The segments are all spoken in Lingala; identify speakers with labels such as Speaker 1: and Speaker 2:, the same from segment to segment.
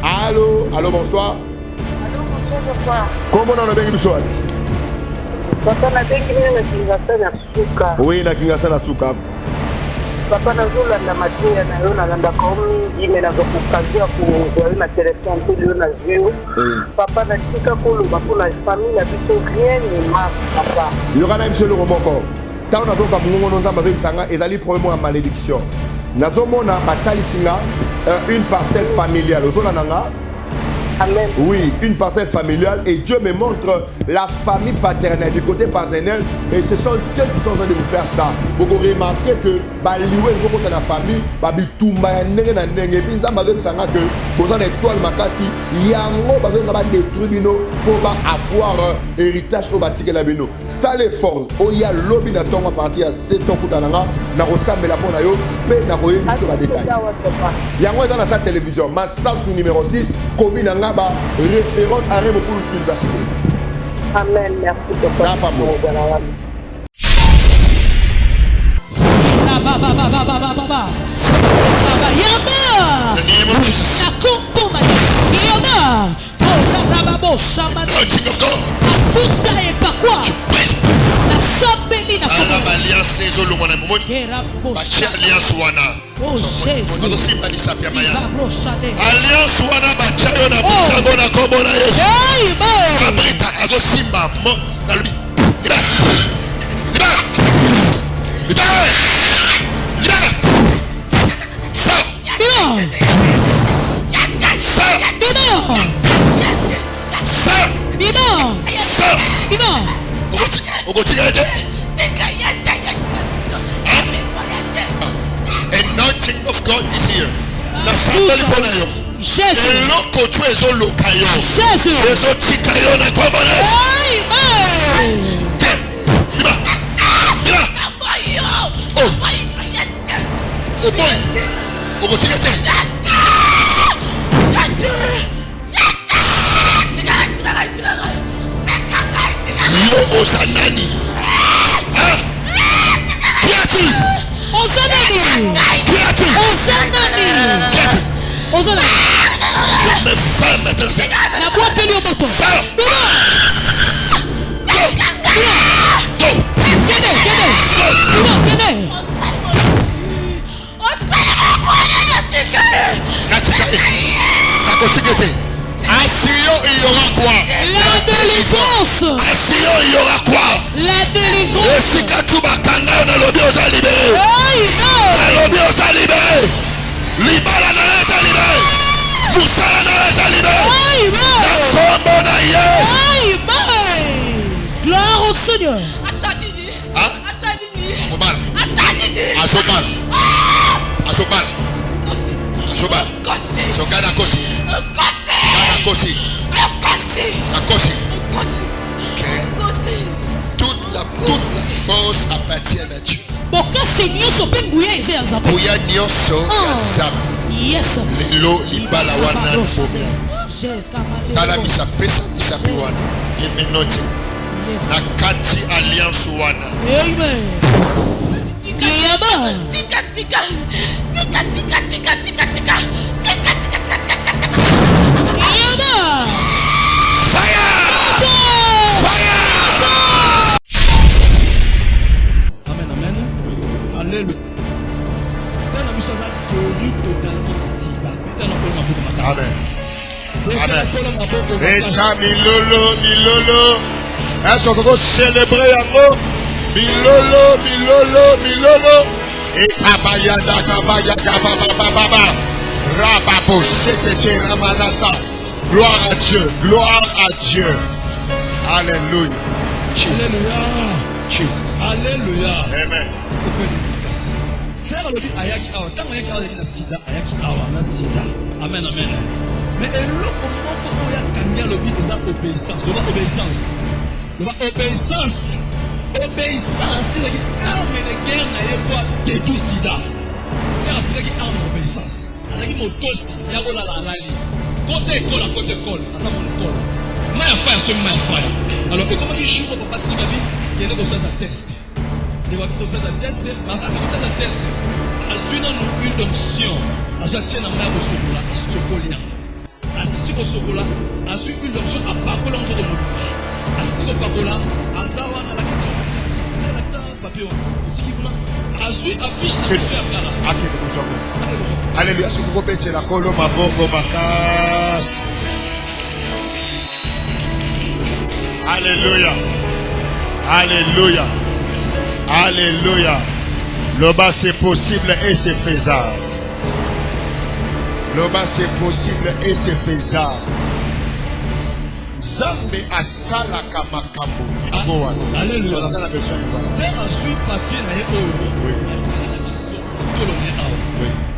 Speaker 1: Allô, allô, bonsoir.
Speaker 2: Allô, bonsoir.
Speaker 1: Comment on a bien vu ça?
Speaker 2: Papa na bengi na Kinshasa na suka.
Speaker 1: Oui, na Kinshasa na suka.
Speaker 2: Papa na zola na matia na yo na landa komi ime na kukazia ku na téléphone pour yo na jeu. Papa na tika ko lu ba pour la famille la biso rien ni ma papa.
Speaker 1: Yo kana monsieur le romoko. Tant on a donc amungo non nzamba avec sanga ezali premier en malédiction. Nazomona batalisinga une parcelle familiale. Ozona nanga.
Speaker 2: Amen.
Speaker 1: Oui, une parcelle familiale et Dieu me montre la famille paternelle, du côté paternel et ce sont eux qui sont en train de vous faire ça. Vous remarquez que Baliwe dans la famille, Babitumba nenge na nenge, puis ça m'a dit que vous en étoile makasi, yango va détruire bino pour avoir héritage au bâti que la bino. Ça les force. Oya lobby na tonga partir à 7 ans kutananga na ressemble la pona yo pe na koyebi sur la détail. Yango dans la télévision, ma sens numéro 6 commune référente à Rémo pour le Sylvestre.
Speaker 2: Amen, merci papa.
Speaker 1: Anointing of God is here. Jésus. Je me ferme maintenant. La boîte est au moto. Il y aura quoi? La délivrance. Il y aura quoi? La délivrance. Et si tu vas dans le Dieu aux libéré. Le Dieu aux libéré. Libéra dans les libéré. Poussala dans les libéré. La combo d'ailleurs. Gloire au Seigneur. Asadini. Asadini. Asadini. Asobal. Asobal. Asobal. Kosi. Sogada kosi. Kosi. Gada kosi. Kosi. Kosi. Toute la force appartient à Dieu. Kuya nyoso yasabu. Yes. Lelo libala wana fobia. Tala misapesa misapi wana. Yemenoti. Nakati alliance wana. Amen. Tika tika. Tika tika tika tika tika. Tika tika tika tika tika.
Speaker 3: Alléluia. Ça n'a pas tenu totalement ici.
Speaker 1: Amen. Amen. Echa milolo, milolo. Est-ce qu'on peut célébrer encore? Milolo, milolo, milolo. Et kabayada, kabayada, baba. Rababo, sekete, ramanasa. Gloire à Dieu, gloire à Dieu. Alléluia.
Speaker 3: Alléluia.
Speaker 1: Jesus.
Speaker 3: Alléluia.
Speaker 1: Amen.
Speaker 3: C'est pas une casse. C'est le but ayaki awa. Tant ayaki awa na sida, ayaki awa na sida. Amen, amen. Mais eloko moko oya kanya le but des obéissance. Le obéissance. Le obéissance. Obéissance. C'est la arme de guerre na yeba détruire sida. C'est la vraie arme d'obéissance. Alaki motosi ya kola la lali. Côté école, ça mon école. Maya fire sur Maya fire. Alors et comment il joue pour pas tenir la vie? Il y a des test. Il y a des test. Mais avant de test, à une onction, à tient à ma assis au sokola, a su une option à Pacola, on se demande. Assis au Pacola, à Zawa, à l'accent, papier, a su affiche la mission à Kala.
Speaker 1: Alléluia, ce groupe est la colombe boko makas. Alléluia. Alléluia. Alléluia. Le bas c'est possible et c'est faisable. Le bas c'est possible et c'est faisable. Zambe asala kamakambo.
Speaker 3: Alléluia. C'est un suite papier na oui.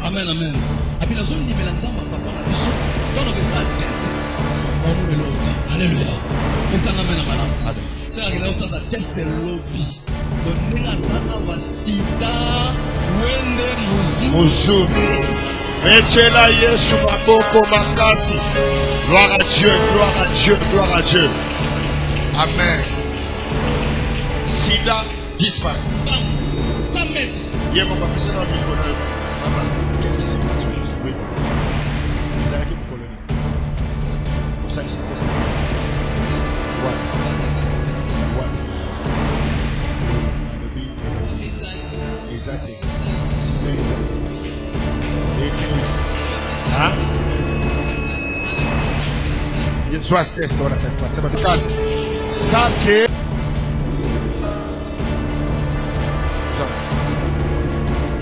Speaker 3: Amen, amen. Abina zone di melanzamba papa na biso. Dans le stade test. On le lobby. Alléluia. Mais ça n'amène pas là. C'est agréable ça test lobby. Donner la sana wasida wende muzu. Mechela Yesu maboko makasi. Gloire à Dieu, gloire à Dieu, gloire à Dieu. Amen. Sida disparaît. 100 mètres. Il y a mon papa, c'est dans le micro. Maman, qu'est-ce qui s'est passé juste? Oui. Vous avez quelle colonie? Pour ça, il s'est passé. What? Oui, exact. Sida, exact. Hein? Il y a 3 tests, on a fait. Ça, c'est.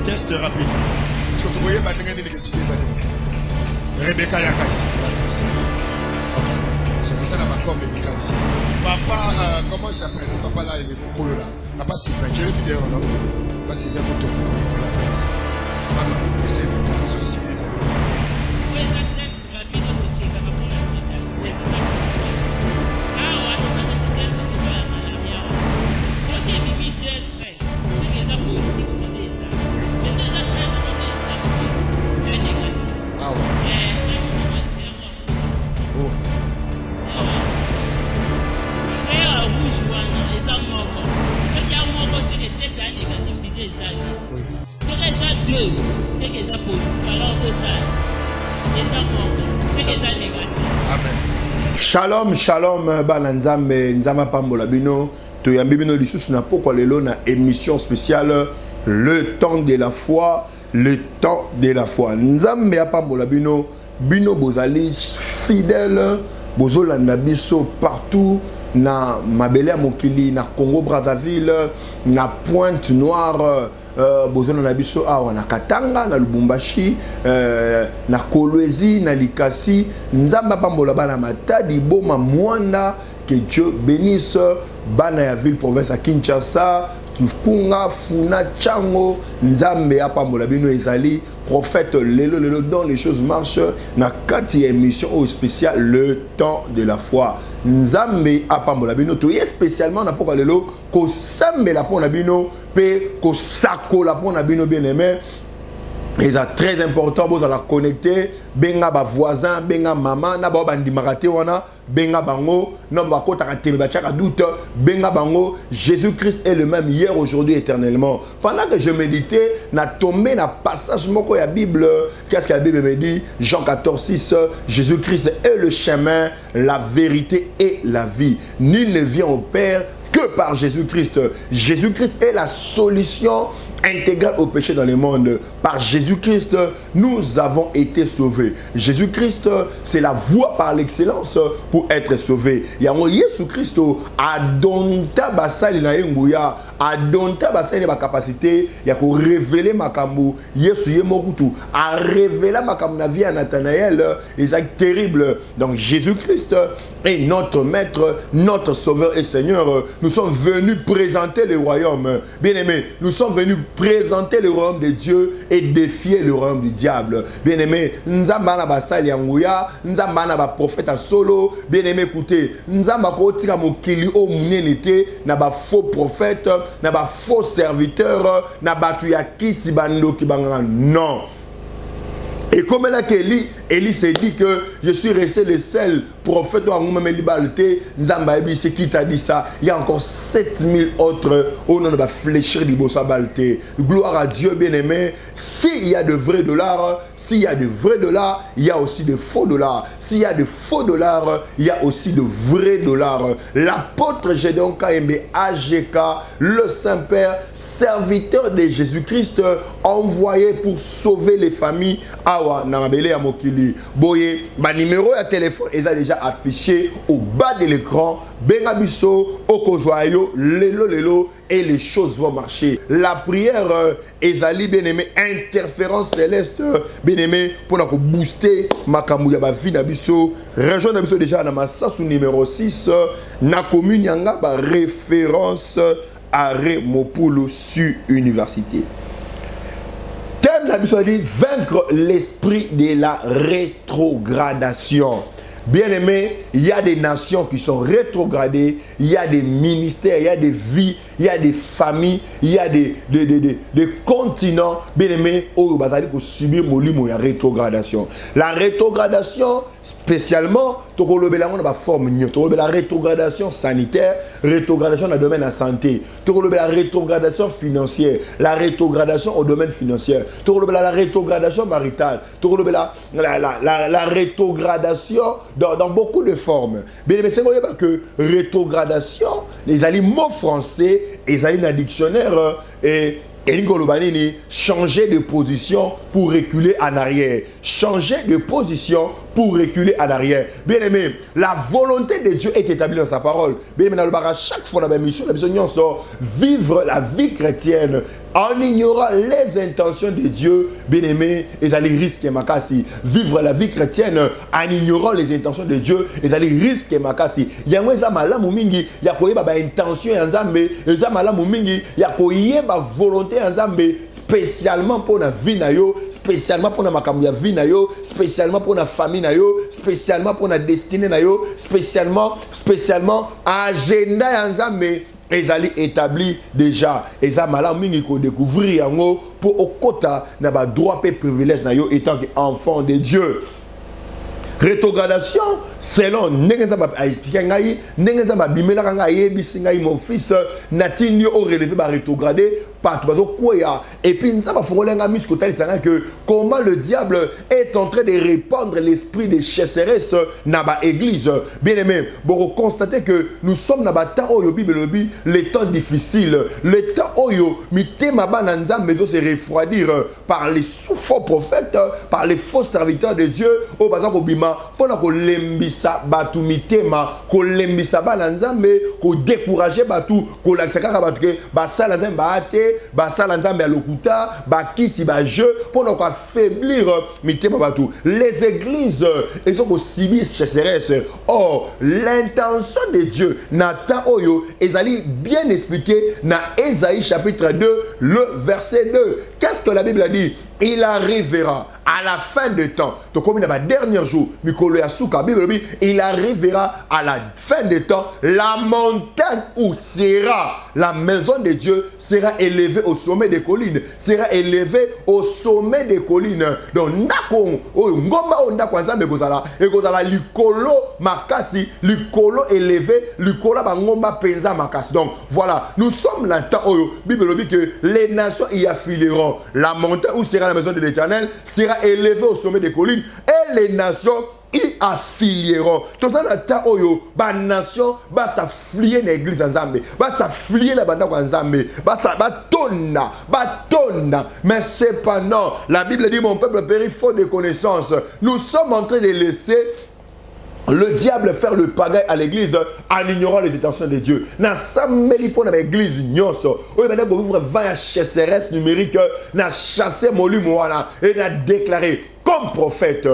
Speaker 3: Test rapide. Est-ce que vous voyez ma dernière électricité des années? Rebecca Yaka ici. C'est comme ça dans ma corps médical ici. Papa, comment il s'appelle? Papa là, il est pour là. Papa Sylvain, j'ai le fidèle, non? Papa Sylvain, pour tout. On l'appelle ici. Maman, essayez de faire solliciter les années. Oui, ça test rapide, on tient comme pour la suite. Oui. Ah, ouais, on a des tests comme ça, madame. Ce qui est limite d'être fait, ce qui est positif, c'est des ça. Mais ce qui est très c'est négatif. Ah ouais. Oh. Et à rouge, les amours. Ce qui est mort, c'est les tests négatifs, c'est des années. Ce qui est deux, c'est qu'ils sont positifs. Alors, total, les amours, c'est qu'ils sont négatifs. Amen. Shalom, shalom, Bananzambe, Nzama Pambola Bino. Toyambi Bino Lissus na pourquoi lelo na émission spéciale le temps de la foi, le temps de la foi. Nzambe Pambola Bino, Bino Bozali fidèle, Bozolanda biso partout. Na Mabele Mokili, na Congo Brazzaville, na Pointe Noire, Bozona na biso awa na Katanga, na Lubumbashi, na Kolwezi, na Likasi, Nzamba Pambola bana Matadi, Boma Mwanda, que Dieu bénisse bana ya ville province à Kinshasa, Kifunga, Funa, Chango, Nzambe Pambola bino ezali prophète lelo dans les choses marchent na 4e émission au spécial le temps de la foi. Nzambe Pambola bino to spécialement na pourquoi lelo ko sambe la pona bino pe ko sako la pona bino bien aimé. Et c'est très important pour la connecter benga ba voisin benga maman na ba bandimaraté wana benga bango non ba kota ka tebe ba chaka doute benga bango. Jésus-Christ est le même hier aujourd'hui éternellement. Pendant que je méditais na tombé na passage moko ya Bible, qu'est-ce que la Bible me dit? Jean 14:6, Jésus-Christ est le chemin, la vérité et la vie. Nul ne vient au Père que par Jésus-Christ. Jésus-Christ est la solution intégrale au péché dans le monde. Par Jésus-Christ, nous avons été sauvés. Jésus-Christ, c'est la voie par l'excellence pour être sauvé. Yango Jésus-Christ adonta basali na yenguya, adonta basali na capacité ya ko révéler makambu. Yesu yemokutu a révélé makambu na vie à Nathanaël, et c'est terrible. Donc Jésus-Christ est notre maître, notre sauveur et Seigneur. Nous sommes venus présenter le royaume. Bien-aimés, nous sommes venus présenter le royaume de Dieu et défier le royaume du diable. Bien-aimé, Nzamba na basali yanguya, Nzamba na ba prophète en solo. Bien-aimé, écoutez, Nzamba ko tika mokili o munenete na ba faux prophète, na ba faux serviteur, na batu ya kisi bando ki banganga. Non. Et comme là Élie s'est dit que je suis resté le seul prophète c'est qui t'a dit ça? Il y a encore 7000 autres où on va fléchir du bossa balte. Gloire à Dieu bien-aimé. S'il y a de vrais dollars,
Speaker 1: s'il y a de vrais dollars, il y a aussi de faux dollars. S'il y a de faux dollars, il y a aussi de vrais dollars. L'apôtre Gédéon Kaembe AGK, le Saint-Père, serviteur de Jésus-Christ, envoyé pour sauver les familles. Awa, Namabele Amokili. Boye, ma numéro de téléphone est déjà affiché au bas de l'écran. Bengabiso, Okojoayo, Lelo, et les choses vont marcher. La prière Ezali bien-aimé, interférence céleste bien-aimé pour nous booster Makamouya Bavi Nabiso. Région Nabiso déjà dans ma sous numéro 6. Na commune Yanga ba référence à Remopoulo sur université. Thème Nabiso dit vaincre l'esprit de la rétrogradation. Bien aimé, il y a des nations qui sont rétrogradées, il y a des ministères, il y a des vies, il y a des familles, il y a des continents, bien aimé, où il faut subir la rétrogradation. La rétrogradation, spécialement, la forme, la rétrogradation sanitaire, rétrogradation dans le domaine de la santé, la rétrogradation financière, la rétrogradation au domaine financier, la rétrogradation maritale, la rétrogradation dans beaucoup de formes. Mais c'est que rétrogradation, les mots français, les dans le dictionnaire, et changer de position pour reculer en arrière. Changer de position pour reculer en arrière. Bien aimé, la volonté de Dieu est établie dans sa parole. Bien aimé, à chaque fois dans la mission, vivre la vie chrétienne en ignorant les intentions de Dieu. Bien aimé, et d'aller risquer makasi. Vivre la vie chrétienne en ignorant les intentions de Dieu et d'aller risquer makasi. Il y a un malamu mingi, il y a une intention en Zambé, il y a malamu mingi, il y a une volonté en Zambé, spécialement pour la vie na yo, spécialement pour la makamuya vie na yo, spécialement pour la famille na yo, spécialement pour la destinée na yo, spécialement agenda en Zambé. Ils allaient établir déjà. Ils allaient découvrir pour au quota n'a droit et privilège na yo étant enfant de Dieu. Rétrogradation, selon Nengenzamba a expliqué ngai, Nengenzamba bimela ngai bisingai mon fils natini au relevé ba rétrogradé partout bazo koya et puis nzamba fokolenga mis kotali sanga que comment le diable est en train de répandre l'esprit de chasseresse na ba église. Bien aimé, bon constater que nous sommes na ba temps oyo bible lobi les temps difficiles, le temps oyo mitema ba na nzambe zo se refroidir par les faux prophètes, par les faux serviteurs de Dieu au bazako bima pona ko lembisa batu mitema ko lembisa bana nzambe ko décourager batu ko laksaka batu ke basala nzambe baate basala nzambe ya lokuta bakisi ba jeu pona ko affaiblir mitema batu. Les églises ils ont aussi chasseresse. Or l'intention de Dieu Nathan oyo ezali bien expliqué na Ésaïe chapitre 2 le verset 2. Qu'est-ce que la Bible a dit? Il arrivera à la fin de temps. Donc comme il y a le dernier jour, il arrivera à la fin de temps, la montagne où sera la maison de Dieu sera élevée au sommet des collines. Sera élevée au sommet des collines. Donc ngomba ondako nzambe kozala et kozala likolo makasi, likolo élevé, likolo bangomba penza makasi. Donc voilà, nous sommes là temps oyo Bible dit que les nations y affileront. La montagne où sera la maison de l'Éternel sera élevée au sommet des collines et les nations y affilieront. Tout ça, la ta oyo, ba nation, ba s'affilier l'église en Zambé, ba s'affilier la banda en Zambé, ba tonna. Mais cependant, la Bible dit mon peuple périt faute de connaissances. Nous sommes en train de laisser le diable faire le pagaille à l'église en ignorant les intentions de Dieu. Na sameli pour l'église nyonso. Oui, maintenant vous vivre 20 chasseresse numérique, na chasser molu moana et na déclaré comme prophète,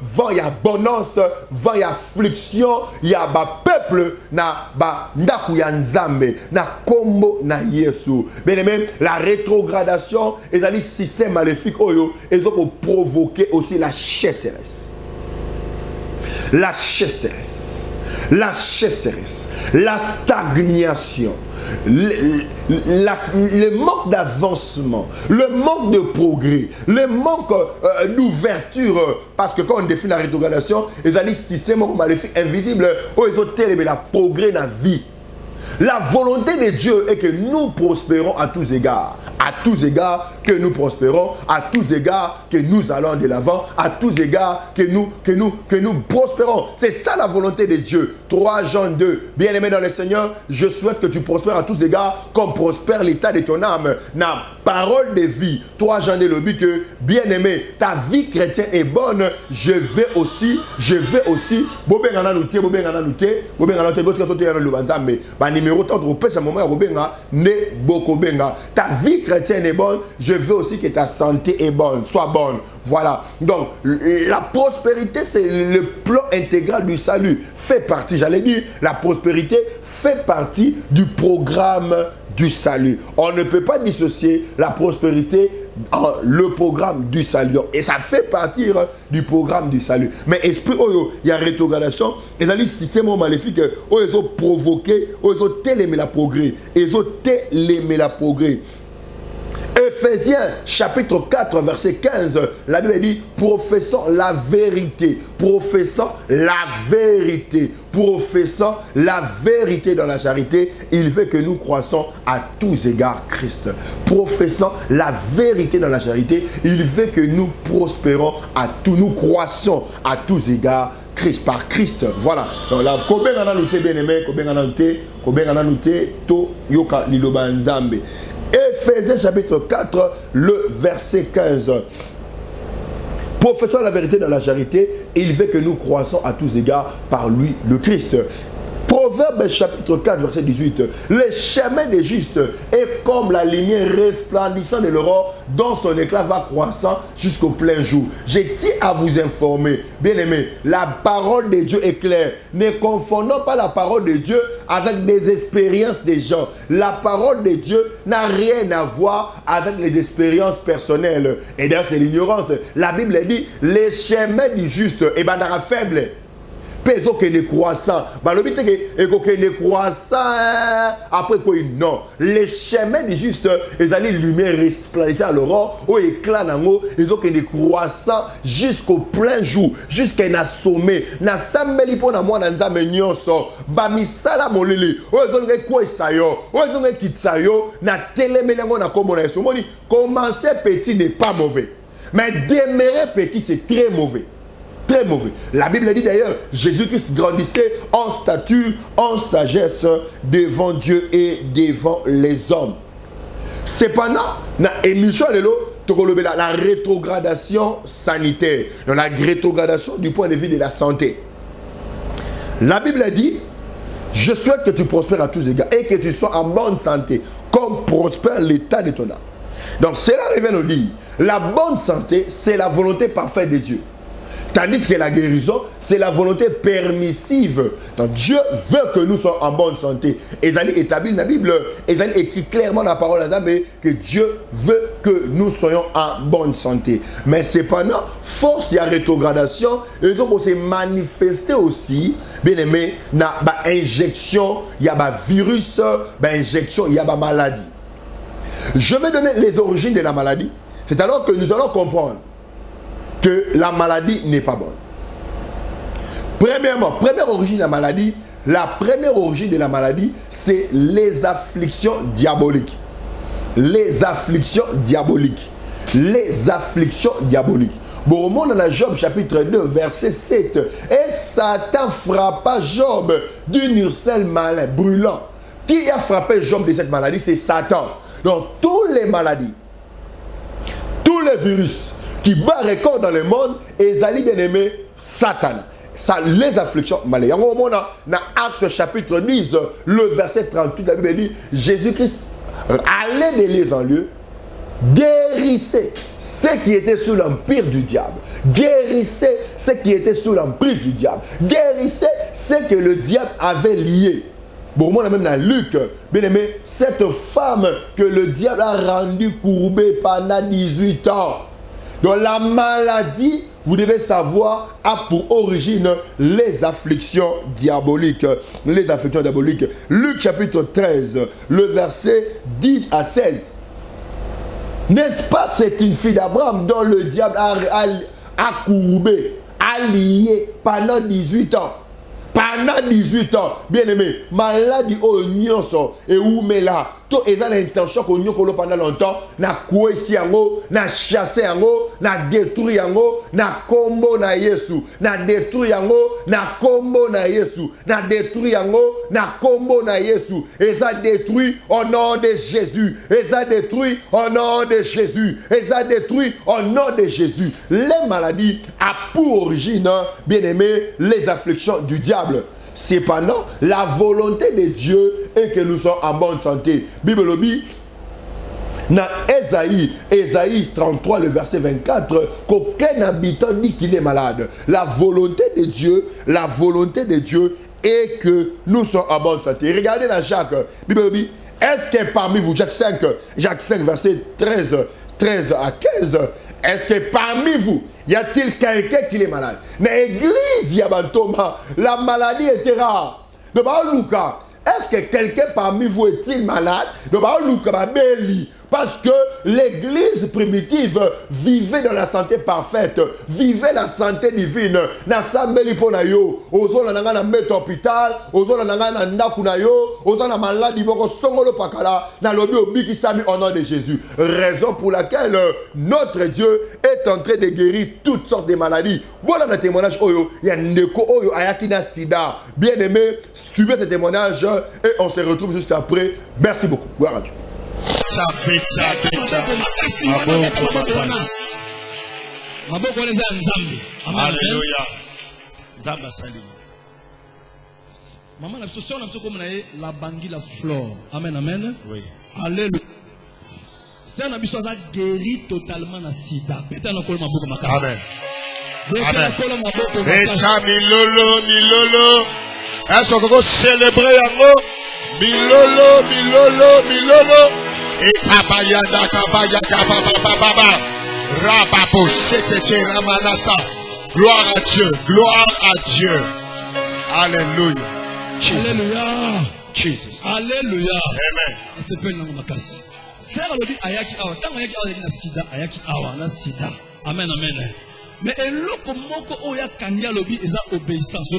Speaker 1: vent y abondance, vent y affliction, y a ba peuple na ba ndaku ya nzambe, na kombo na Yesu. Bien aimé, la rétrogradation et le système maléfique oyo, ils ont provoqué aussi la chasseresse. La chasseresse, la stagnation, le manque d'avancement, le manque de progrès, le manque d'ouverture. Parce que quand on définit la rétrogradation, il y a des systèmes maléfiques invisibles où ils ont tellement la progrès dans la vie. La volonté de Dieu est que nous prospérons à tous égards.
Speaker 4: À tous égards que nous prospérons, à tous égards que nous allons de l'avant, à tous égards que nous prospérons. C'est ça la volonté de Dieu. 3 Jean 2. Bien-aimé dans le Seigneur, je souhaite que tu prospères à tous égards comme prospère l'état de ton âme. Na parole de vie. 3 Jean 2 le but que, bien-aimé, ta vie chrétienne est bonne. Je vais aussi. Ta vie chrétienne est bonne, je veux aussi que ta santé est bonne, soit bonne. Voilà. Donc, la prospérité, c'est le plan intégral du salut. Fait partie, j'allais dire, la prospérité fait partie du programme du salut. On ne peut pas dissocier la prospérité dans le programme du salut. Et ça fait partir du programme du salut. Mais esprit, il y a rétrogradation. Et dans le système maléfique, ils ont provoqué, ils ont télémé la progrès. Ils ont télémé la progrès. Ephésiens chapitre 4 verset 15, la Bible dit professant la vérité, professant la vérité, professant la vérité dans la charité, il veut que nous croissons à tous égards Christ. Professant la vérité dans la charité, il veut que nous prospérons à tous, nous croissons à tous égards Christ, par Christ. Voilà. Donc là, combien on a noté bien aimé, combien on a noté to yoka liloba nzambe. Ephésiens chapitre 4, le verset 15. Professant la vérité dans la charité, il veut que nous croissons à tous égards par lui, le Christ. Proverbe chapitre 4, verset 18. Le chemin des justes est comme la lumière resplendissante de l'aurore, dont son éclat va croissant jusqu'au plein jour. Je tiens à vous informer, bien aimé, la parole de Dieu est claire. Ne confondons pas la parole de Dieu avec des expériences des gens. La parole de Dieu n'a rien à voir avec les expériences personnelles. Et d'ailleurs, c'est l'ignorance. La Bible dit, les chemins du juste, et ben, dans faible. Peso que les croissants. Bah, le but est que les croissants, après quoi, non. Les chemins du juste, ils allaient lumière resplendissante à l'aurore, au éclat d'ango, ils ont que les croissants jusqu'au plein jour, jusqu'à un sommet. Na sambeli pour na moi dans nzambe nyonso. Ba misala molele. O ezonge quoi sayo. O ezonge kitsayo. Na telemelango na komona eso. Moni, commencer petit n'est pas mauvais. Mais demeurer petit, c'est très mauvais. Très mauvais. La Bible dit d'ailleurs, Jésus-Christ grandissait en stature, en sagesse devant Dieu et devant les hommes. Cependant, dans l'émission, la rétrogradation sanitaire, dans la rétrogradation du point de vue de la santé. La Bible dit, je souhaite que tu prospères à tous égards et que tu sois en bonne santé, comme prospère l'état de ton âme. Donc cela revient nous dire, la bonne santé, c'est la volonté parfaite de Dieu. Tandis que la guérison, c'est la volonté permissive. Donc Dieu veut que nous soyons en bonne santé. Et il est établi dans la Bible, et il est écrit clairement dans la parole de Dieu que Dieu veut que nous soyons en bonne santé. Mais cependant, force et rétrogradation, ils ont aussi manifesté aussi, bien aimé, dans l'injection, il y a un virus, injection, il y a une maladie. Je vais donner les origines de la maladie. C'est alors que nous allons comprendre que la maladie n'est pas bonne. Premièrement, première origine de la maladie, c'est les afflictions diaboliques. Les afflictions diaboliques. Les afflictions diaboliques. Bon, au monde dans la Job chapitre 2, verset 7. Et Satan frappa Job d'une urselle malin, brûlant. Qui a frappé Job de cette maladie? C'est Satan. Donc, toutes les maladies, tous les virus qui bat record dans le monde, et ils allaient bien aimer Satan. Ça, les afflictions maladies. Dans Actes chapitre 10, le verset 38, la Bible dit, Jésus-Christ allait de lieu en lieu, guérissait ceux qui étaient sous l'empire du diable. Guérissait ceux qui étaient sous l'emprise du diable. Guérissait ceux que le diable avait liés. Bon, moi, même dans Luc, bien aimé, cette femme que le diable a rendue courbée pendant 18 ans. Donc la maladie, vous devez savoir, a pour origine les afflictions diaboliques. Les afflictions diaboliques. Luc chapitre 13, le verset 10 à 16. N'est-ce pas, c'est une fille d'Abraham dont le diable a courbé, a lié pendant 18 ans. Pendant 18 ans, bien aimé, maladie au nyonso et où mais là, to eza na intention ko nyokolo pendant longtemps na kwesi yango na chasser yango na détruire yango na kombo na Yesu na détruire yango na kombo na Yesu na détruire yango na kombo na Yesu eza détruit au nom de Jésus eza détruit au nom de Jésus eza détruit au nom de Jésus. Les maladies a pour origine, bien aimé, les afflictions du diable. Cependant, la volonté de Dieu est que nous soyons en bonne santé. Bible dit, dans Ésaïe 33, le verset 24, qu'aucun habitant dit qu'il est malade. La volonté de Dieu est que nous soyons en bonne santé. Regardez dans Jacques, Bible dit, est-ce que parmi vous, Jacques 5, verset 13 à 15, est-ce que parmi vous, y a-t-il quelqu'un qui est malade? Dans l'église, la maladie était rare. Est-ce que quelqu'un parmi vous est-il malade? Parce que l'église primitive vivait dans la santé parfaite, vivait la santé divine. Na sambeli pona yo, ozo na nga na meto hôpital, ozo na nga na ndaku na yo, ozo na maladi boko songolo pakala, na lobi obiki sami au nom de Jésus. Raison pour laquelle notre Dieu est en train de guérir toutes sortes de maladies. Voilà le témoignage oyo, il y a ndeko oyo ayaki na sida. Bien aimé, suivez ce témoignage et on se retrouve juste après. Merci beaucoup. Gloire à Dieu.
Speaker 1: Alléluia. Zamba salim.
Speaker 3: Maman la situation na comme la bangi la flore. Amen amen.
Speaker 1: Oui.
Speaker 3: Alléluia. C'est un abisso a guéri totalement na sida. Beta na kolo maboko makasi.
Speaker 1: Amen.
Speaker 3: Amen.
Speaker 1: Beta milolo. Est-ce qu'on va célébrer yango? Milolo. Et kabayada baba. Rabapo sekete ramanasa. Gloire à Dieu. Alléluia. Jesus.
Speaker 3: Alléluia.
Speaker 1: Amen.
Speaker 3: C'est pas une makasi. C'est le dit ayaki awa. Tant ayaki awa na sida, ayaki awa na sida. Amen. Mais eloko moko oya kanya lobi eza obéissance.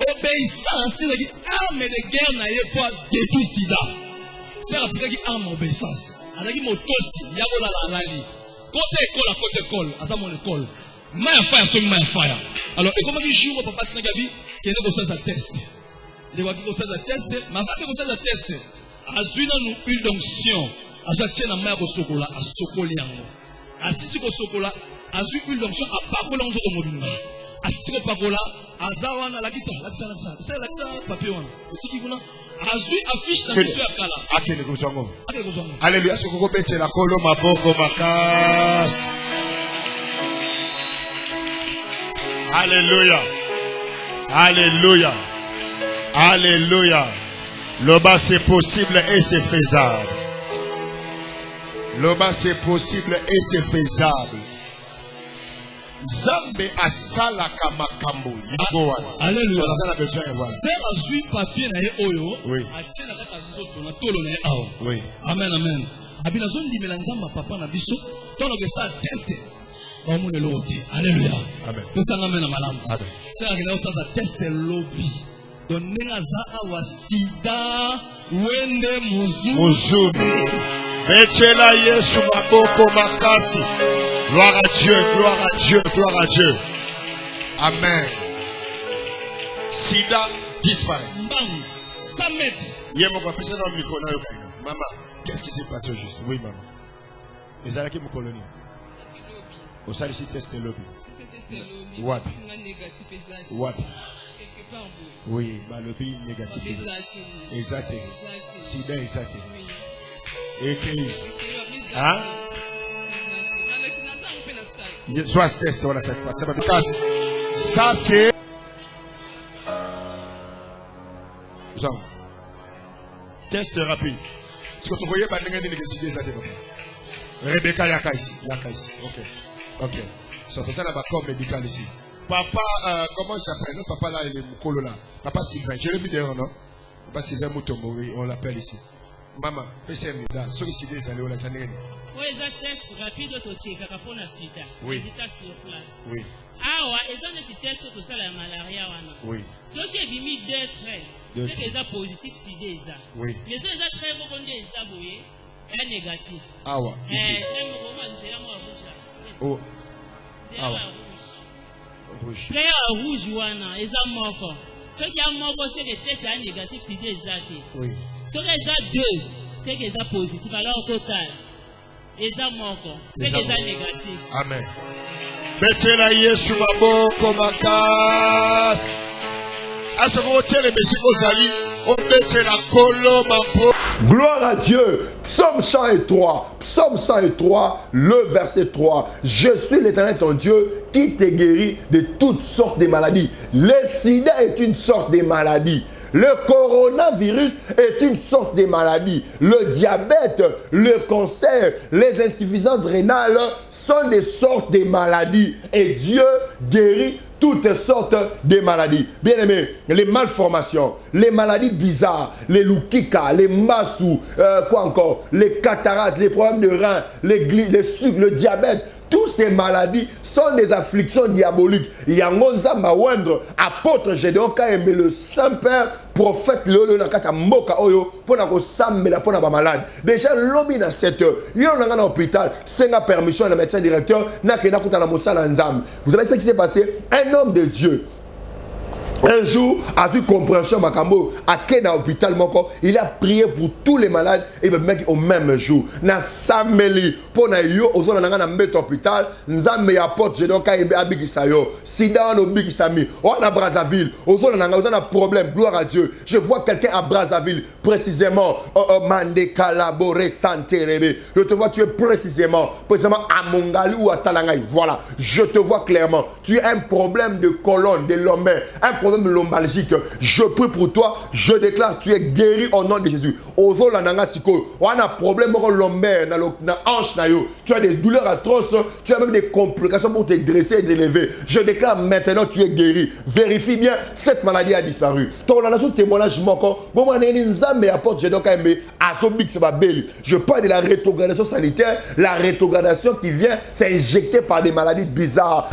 Speaker 3: Obéissance, c'est dire arme de guerre na ye pour détruire sida. C'est la plus arme obéissance. Alaki motosi yabola la lali. Côté école, asa mon école. Maya fire. Alors, et comment il joue papa Tinagabi qui est dans ce test. Il doit dire ça test, mais avant que ça test, azuna nous une onction. Azatien na maya ko sokola, a sokoli yango. Asisi ko sokola, azu une onction a pakola nzo ko mobimba. Asisi ko pakola azawana lakisa papier wana otiki kuna azui affiche na mission ya kala
Speaker 1: akele kozwango alléluia soko betela kolo maboko makasi alléluia loba c'est possible et c'est faisable Zambe asalaka makambo yigowana.
Speaker 3: Alléluia.
Speaker 1: C'est
Speaker 3: azui papier na ye oyo.
Speaker 1: Oui.
Speaker 3: Atie na kata nzoto na tolo na ye awa.
Speaker 1: Oui.
Speaker 3: Amen. Abina zondi melanzamba papa na biso. Tono ke sa teste. Ba mu le lote. Alléluia.
Speaker 1: Amen.
Speaker 3: Pesa ngame na malamu.
Speaker 1: Amen.
Speaker 3: C'est la kena sa teste lobby. Donenga za awa sida wende muzuni.
Speaker 1: Betela Yesu maboko makasi. Gloire à Dieu. Amen. Sida disparaît. Maman, qu'est-ce qui s'est passé au juste? Oui, maman. Les Alaki mon colonie. Au salle ici, test lobby. What? Oui, ma lobby négatif. Exact. Sida, exact. Et qui? Hein? Soit test, voilà, ça c'est. Test rapide. Ce que tu voyais, Rebecca Yaka ici. Ok. Ça fait ça là-bas comme médical ici. Papa, comment il s'appelle? Notre papa là, il est Moukolo là. Papa Sylvain. Je l'ai vu d'ailleurs, non? Papa Sylvain Moutombo, oui, on l'appelle ici. Maman, PCM, là, ceux qui sont allés au Lazanene.
Speaker 5: Oui, ils ont test rapide au Tchèque, pour la suite.
Speaker 1: Oui.
Speaker 5: Résultat sur place.
Speaker 1: Oui.
Speaker 5: Ah ouais, ils ont des tests pour ça la malaria.
Speaker 1: Oui.
Speaker 5: Ceux qui ont mis d'être Ce qui est positif, c'est déjà.
Speaker 1: Oui.
Speaker 5: Mais ce qui est très bon, c'est négatif.
Speaker 1: Ah ouais. Ici. Oh. Ah ouais. Rouge.
Speaker 5: Très rouge, wana, et ça mort. Ce qui est mort, c'est que c'est négatif, c'est déjà.
Speaker 1: Oui.
Speaker 5: Ce qui est deux, c'est que c'est positif. Alors, au total, et ça mort. C'est que c'est négatif.
Speaker 1: Amen. Mettez la Yesu maboko makas.
Speaker 4: Gloire à Dieu. Psaume 103. Psaume 103, le verset 3. Je suis l'Éternel ton Dieu qui te guérit de toutes sortes de maladies. Le sida est une sorte de maladie. Le coronavirus est une sorte de maladie. Le diabète, le cancer, les insuffisances rénales sont des sortes de maladies. Et Dieu guérit toutes sortes de maladies. Bien aimé, les malformations, les maladies bizarres, les loukika, les massous, quoi encore, les cataractes, les problèmes de reins, les sucres, le diabète. Toutes ces maladies sont des afflictions diaboliques. Yangonza Mawendre, apôtre Gédéon Kaembe, le Saint-Père, prophète Léo Nakata Moka Oyo, pour nous sammer la pour malade. Déjà, l'homme à 7 heures, il y a un hôpital, c'est la permission de médecin directeur, n'a qu'un coup dans la Mossala Nzam. Vous savez ce qui s'est passé? Un homme de Dieu. Un jour, a vu compréhension Makambo, à Kena hôpital, il a prié pour tous les malades et le mec au même jour. Na sameli, pour na yo, aux autres na mettre hôpital, nzame ya porte, j'ai donc aimé abikisayo, sida no bikisami, on a Brazzaville, aux autres na un problème, gloire à Dieu. Je vois quelqu'un à Brazzaville, précisément, Mande Kalaboré Santerebe. Je te vois, tu es précisément à Mongali ou à Talangaï. Voilà, je te vois clairement. Tu as un problème de colonne, de lombaire, un problème de lombalgique. Je prie pour toi, je déclare, tu es guéri au nom de Jésus. Ozo la nanga siko, on a un problème de lombaire, na hanche na yo. Tu as des douleurs atroces, tu as même des complications pour te dresser et te lever. Je déclare maintenant, tu es guéri. Vérifie bien, cette maladie a disparu. Ton témoignage moko, bon moi nzambe apporte je donc aimé à son big belle. Je parle de la rétrogradation sanitaire, la rétrogradation qui vient s'injecter par des maladies bizarres.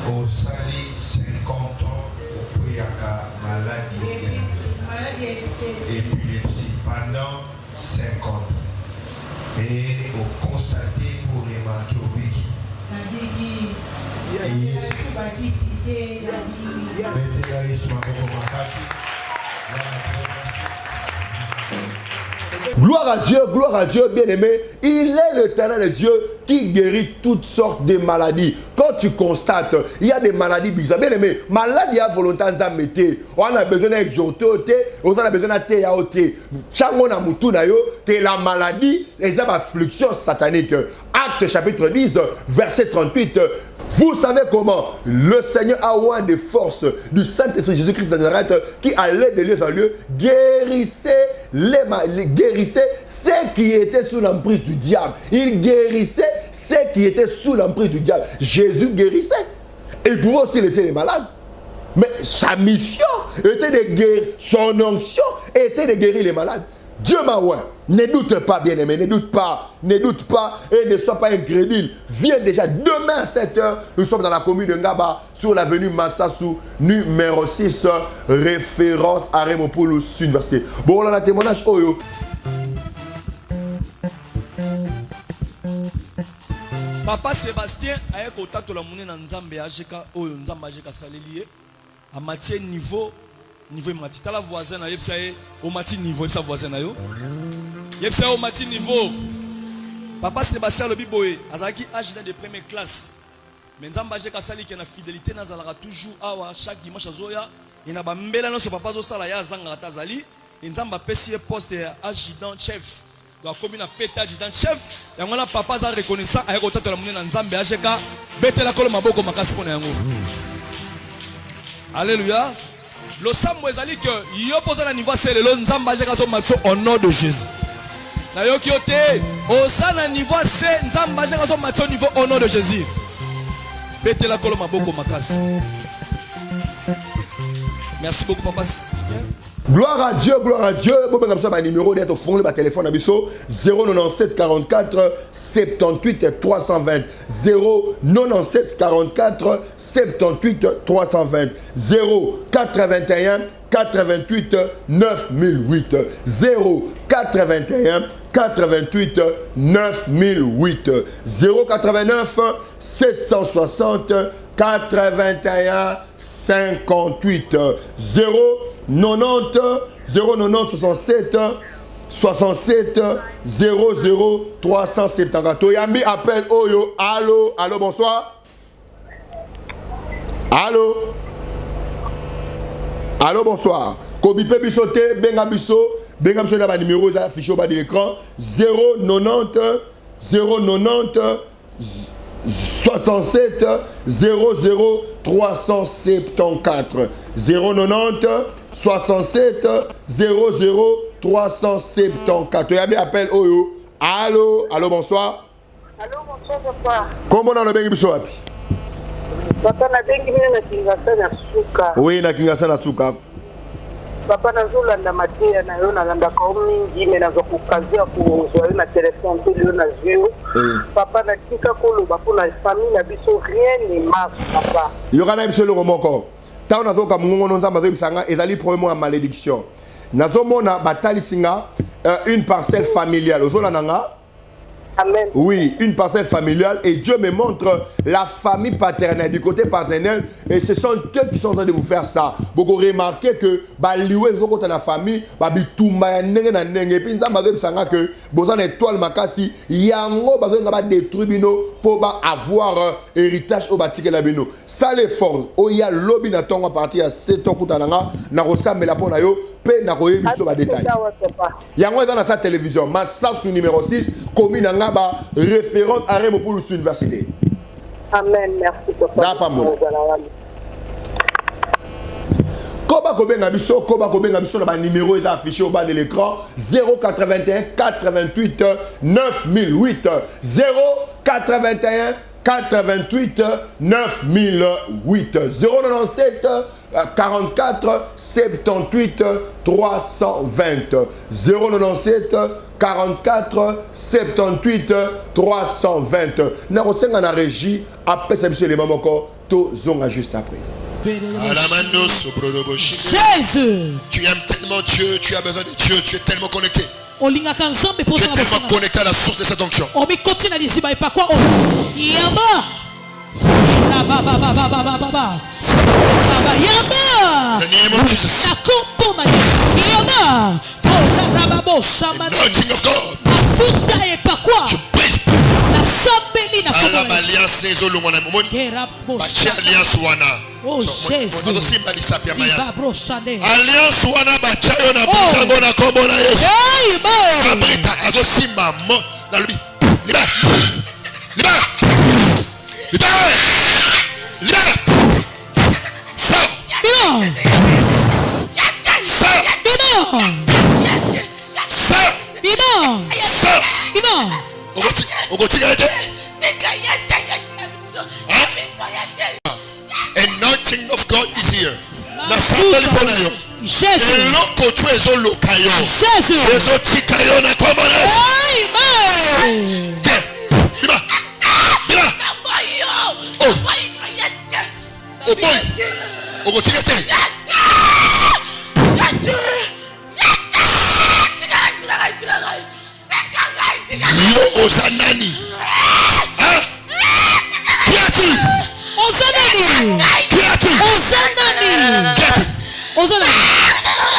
Speaker 1: Au Sali 50 ans, au Kuyaka, maladie épilepsie pendant 50 ans. Et au constaté pour les matobiki.
Speaker 4: Gloire à Dieu, bien-aimé. Il est l'Éternel Dieu qui guérit toutes sortes de maladies. Quand tu constates, il y a des maladies bizarres. Bien-aimé, maladie à volonté d'amete. On a besoin d'exhorter, on a besoin d'atteindre. Changona mutunayo, c'est la maladie, les afflictions sataniques. Acte chapitre 10, verset 38. Vous savez comment le Seigneur a oint des forces du Saint-Esprit Jésus-Christ de Nazareth qui allait de lieu en lieu, guérissait ceux qui étaient sous l'emprise du diable. Il guérissait ceux qui étaient sous l'emprise du diable. Jésus guérissait. Il pouvait aussi laisser les malades. Mais sa mission était de guérir, son onction était de guérir les malades. Dieu m'a oint. Ne doute pas, bien-aimé, ne doute pas et ne sois pas incrédule. Viens déjà demain à 7h. Nous sommes dans la commune de Ngaba, sur l'avenue Massassou, numéro 6, référence à Remopoulos Université. Bon, on a un témoignage. Oyo.
Speaker 3: Papa Sébastien a eu contact avec la Nzambe Ajeka, Oyo Nzambe Ajeka Salelier, à matière niveau mati. T'as la voisin na yepsaye au mati niveau sa voisin na yo. Yepsaye au mati niveau. Papa Sébastien le biboé, azaki agida de première classe. Mais Nzambe Ajeka Sali qui a la fidélité na zalaka toujours awa chaque dimanche azoya. Il na ba mbela na so papa zo sala ya zanga tazali. Nzambe pesi poste adjudant chef. Donc comme une pétage adjudant chef, yango na papa za reconnaissant avec autant la monnaie na Nzambe Ajeka, betela kolo maboko makasi pona yango. Alléluia. Le sambo ezali que yo posa na niveau c'est le nzamba jeka so matso au nom de Jésus. Na yo kiote osa na niveau c'est nzamba jeka so matso niveau au nom de Jésus. Bete la kolo maboko makasi. Merci beaucoup papa.
Speaker 4: Gloire à Dieu, gloire à Dieu. Bon, ben, ça, numéro d'être au fond de téléphone à Bisso 097 44 78 320 097 44 78 320 081 88 9008 081 88 9008 089 760 81 58 090 67 67 00 374. Toyambi appelle Oyo. Allô, allô, bonsoir. Allô. Allô, bonsoir. Kobipe Bissoté, Benga Bisso n'a pas numéro affiché au bas de l'écran 090 67 00 374 090 67 00 374. Tu as bien appel Oyo. Allô, allô, bonsoir.
Speaker 2: Allô, bonsoir, papa.
Speaker 4: Comment on a bien biso wapi?
Speaker 2: Papa, na bengi mine na Kinshasa na suka.
Speaker 4: Oui, na Kinshasa na suka.
Speaker 2: Papa, nazolanda matia na yo nalandaka mingi me nazokukazia kuzwa yo na telefone to yo na zio. Papa, natika koloba mpona famille na biso rien ne marche, papa.
Speaker 4: Yokana biso le romoko. Tant nazoka mungongo nzamba zo bisanga ezali problème ya malédiction. Nazomona batali singa une parcelle familiale. Ozola nanga.
Speaker 2: Amen.
Speaker 4: Oui, une parcelle familiale et Dieu me montre la famille paternelle du côté paternel et ce sont eux qui sont en train de vous faire ça. Vous remarquez que baliwe zoko ta na famille babitumba ya ndenge na ndenge et puis nzamba zo bisanga que bozan étoile makasi yango bazo ngaba détruire bino pour ba avoir héritage au batike la bino. Ça les force. Oya lobi na tongo à partir à 7 ans kutananga na rosambela pona yo pe na koyebi so ba détail. Yango dans sa télévision, Massaf numéro 6 commune ngaba référente à Remopoulos Université.
Speaker 2: Amen, merci papa.
Speaker 4: Koba kobenga biso na ba numéro est affiché au bas de l'écran 081 88 9008 081 88 9008 097 44 78 320 097 44 78 320. Narosenga na régie après ça monsieur les mamoko to zonga juste après.
Speaker 1: Jésus,
Speaker 6: tu aimes tellement Dieu, tu as besoin de Dieu, tu es tellement connecté. Tu es
Speaker 1: tellement
Speaker 6: connecté à la source de cette onction. The name of Jesus. Anointing of God. Je prie. Alliance les olongona momoni. Bachi alliance wana.
Speaker 1: Oh Jésus.
Speaker 6: Alliance wana bachayo na bizango na kombo na Yesu. Abrita azosimba mo na lubi. Libère. Libère. Libère. Libère. Anointing of God is here.
Speaker 1: Jésus.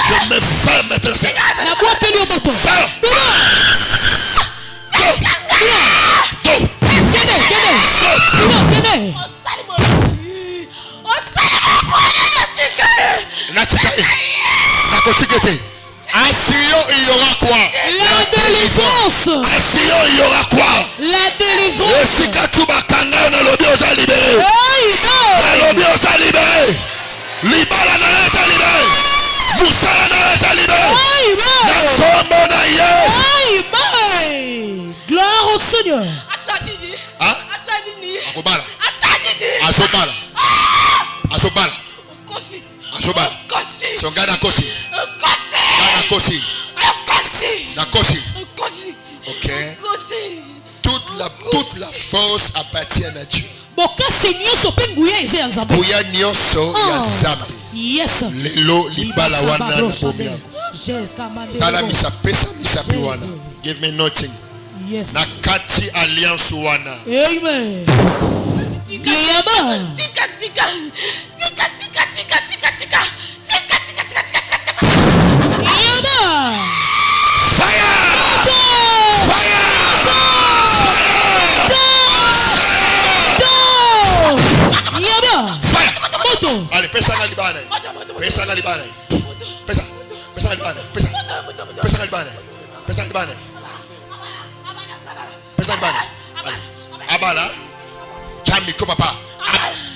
Speaker 6: Je me fais maintenant. Il y aura quoi?
Speaker 1: La délivrance.
Speaker 6: Il y aura quoi?
Speaker 1: La délivrance.
Speaker 6: Libéré. Ah? Akobala. Asobala. Asobala. Asobala. Son gars d'Akosi. D'Akosi. D'Akosi. Ok. Toute la force appartient à Dieu. Bouya nyonso ya zambi.
Speaker 5: Yes.
Speaker 6: Lelo libala wana bomia. Tala misapesa misapi wana. Give me nothing.
Speaker 5: Yes.
Speaker 6: Na kati alliance wana.
Speaker 5: Amen. Tika.
Speaker 6: Allez, pesa na libane. Pesa na libane. Pesa na libane. Pesa na libane. Pesa na libane. Pesa na libane. Abala. Chami ko papa.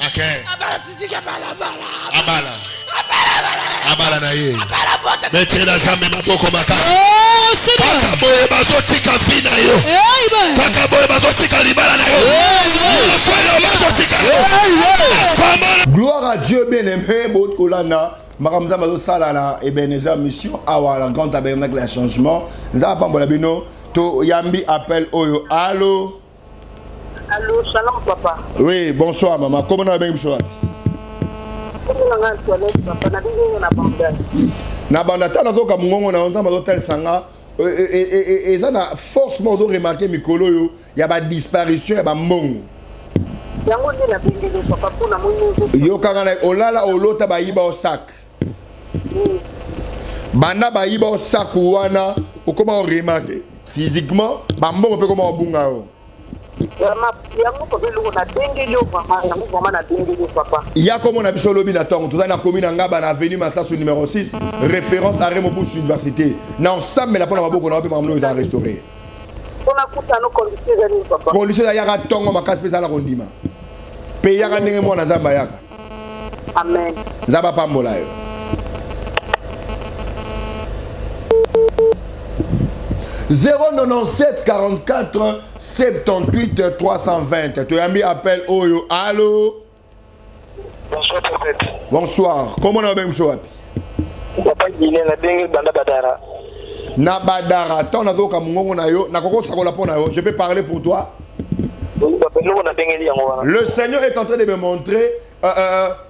Speaker 6: Okay. Abala na ye. Mettez la jambe maboko makaka. Kaka boye bazotika fina yo. Kaka boye bazotika libala na yo.
Speaker 4: Gloire à Dieu bien-aimé, Baud Kolana, Maramza Mazo Salana, et Beneza Mission Awa, la grande tabernacle de changement. Nous avons pas bon bino, to Yambi appelle Oyo. Allô?
Speaker 2: Allô, shalom papa.
Speaker 4: Oui, bonsoir maman. Comment on a bien bonsoir? Na banda ta nazo ka mungongo na onza mazo tel sanga et ça na force mo do remarquer mikolo yo ya ba disparition ya ba mbongo.
Speaker 2: Yango ndi na bingelo papa pona moni
Speaker 4: yo kanga na olala olota ba yiba o sac. Banda ba yiba o sac wana okoma o remarquer physiquement ba mbongo pe koma obunga yo.
Speaker 2: Yango ko belu na bingelo papa yango vraiment na bingelo papa.
Speaker 4: Ya comme on a biso lobi na tongo tout ça na commune ngaba na avenue Massasu numéro 6 référence à Remopousse université. Na ensemble la pona maboko na pe mamlo za restaurer.
Speaker 2: On a kuta no condition za ni papa.
Speaker 4: Condition ya ka tongo makasi pesa la kondima. Pe ya ka ndenge mona nzamba yaka.
Speaker 2: Amen.
Speaker 4: Nzamba pambola yo. « 097 44 78 320. Tu as mis appel Oyo. Allô?
Speaker 7: Bonsoir, prophète.
Speaker 4: Bonsoir. Comment on a bien monsieur?
Speaker 7: Papa Guiné, na bengi banda badara.
Speaker 4: Na badara. Tant na zo ka mungongo na yo. Na koko sakola po na yo. Je peux parler pour toi. Le Seigneur est en train de me montrer.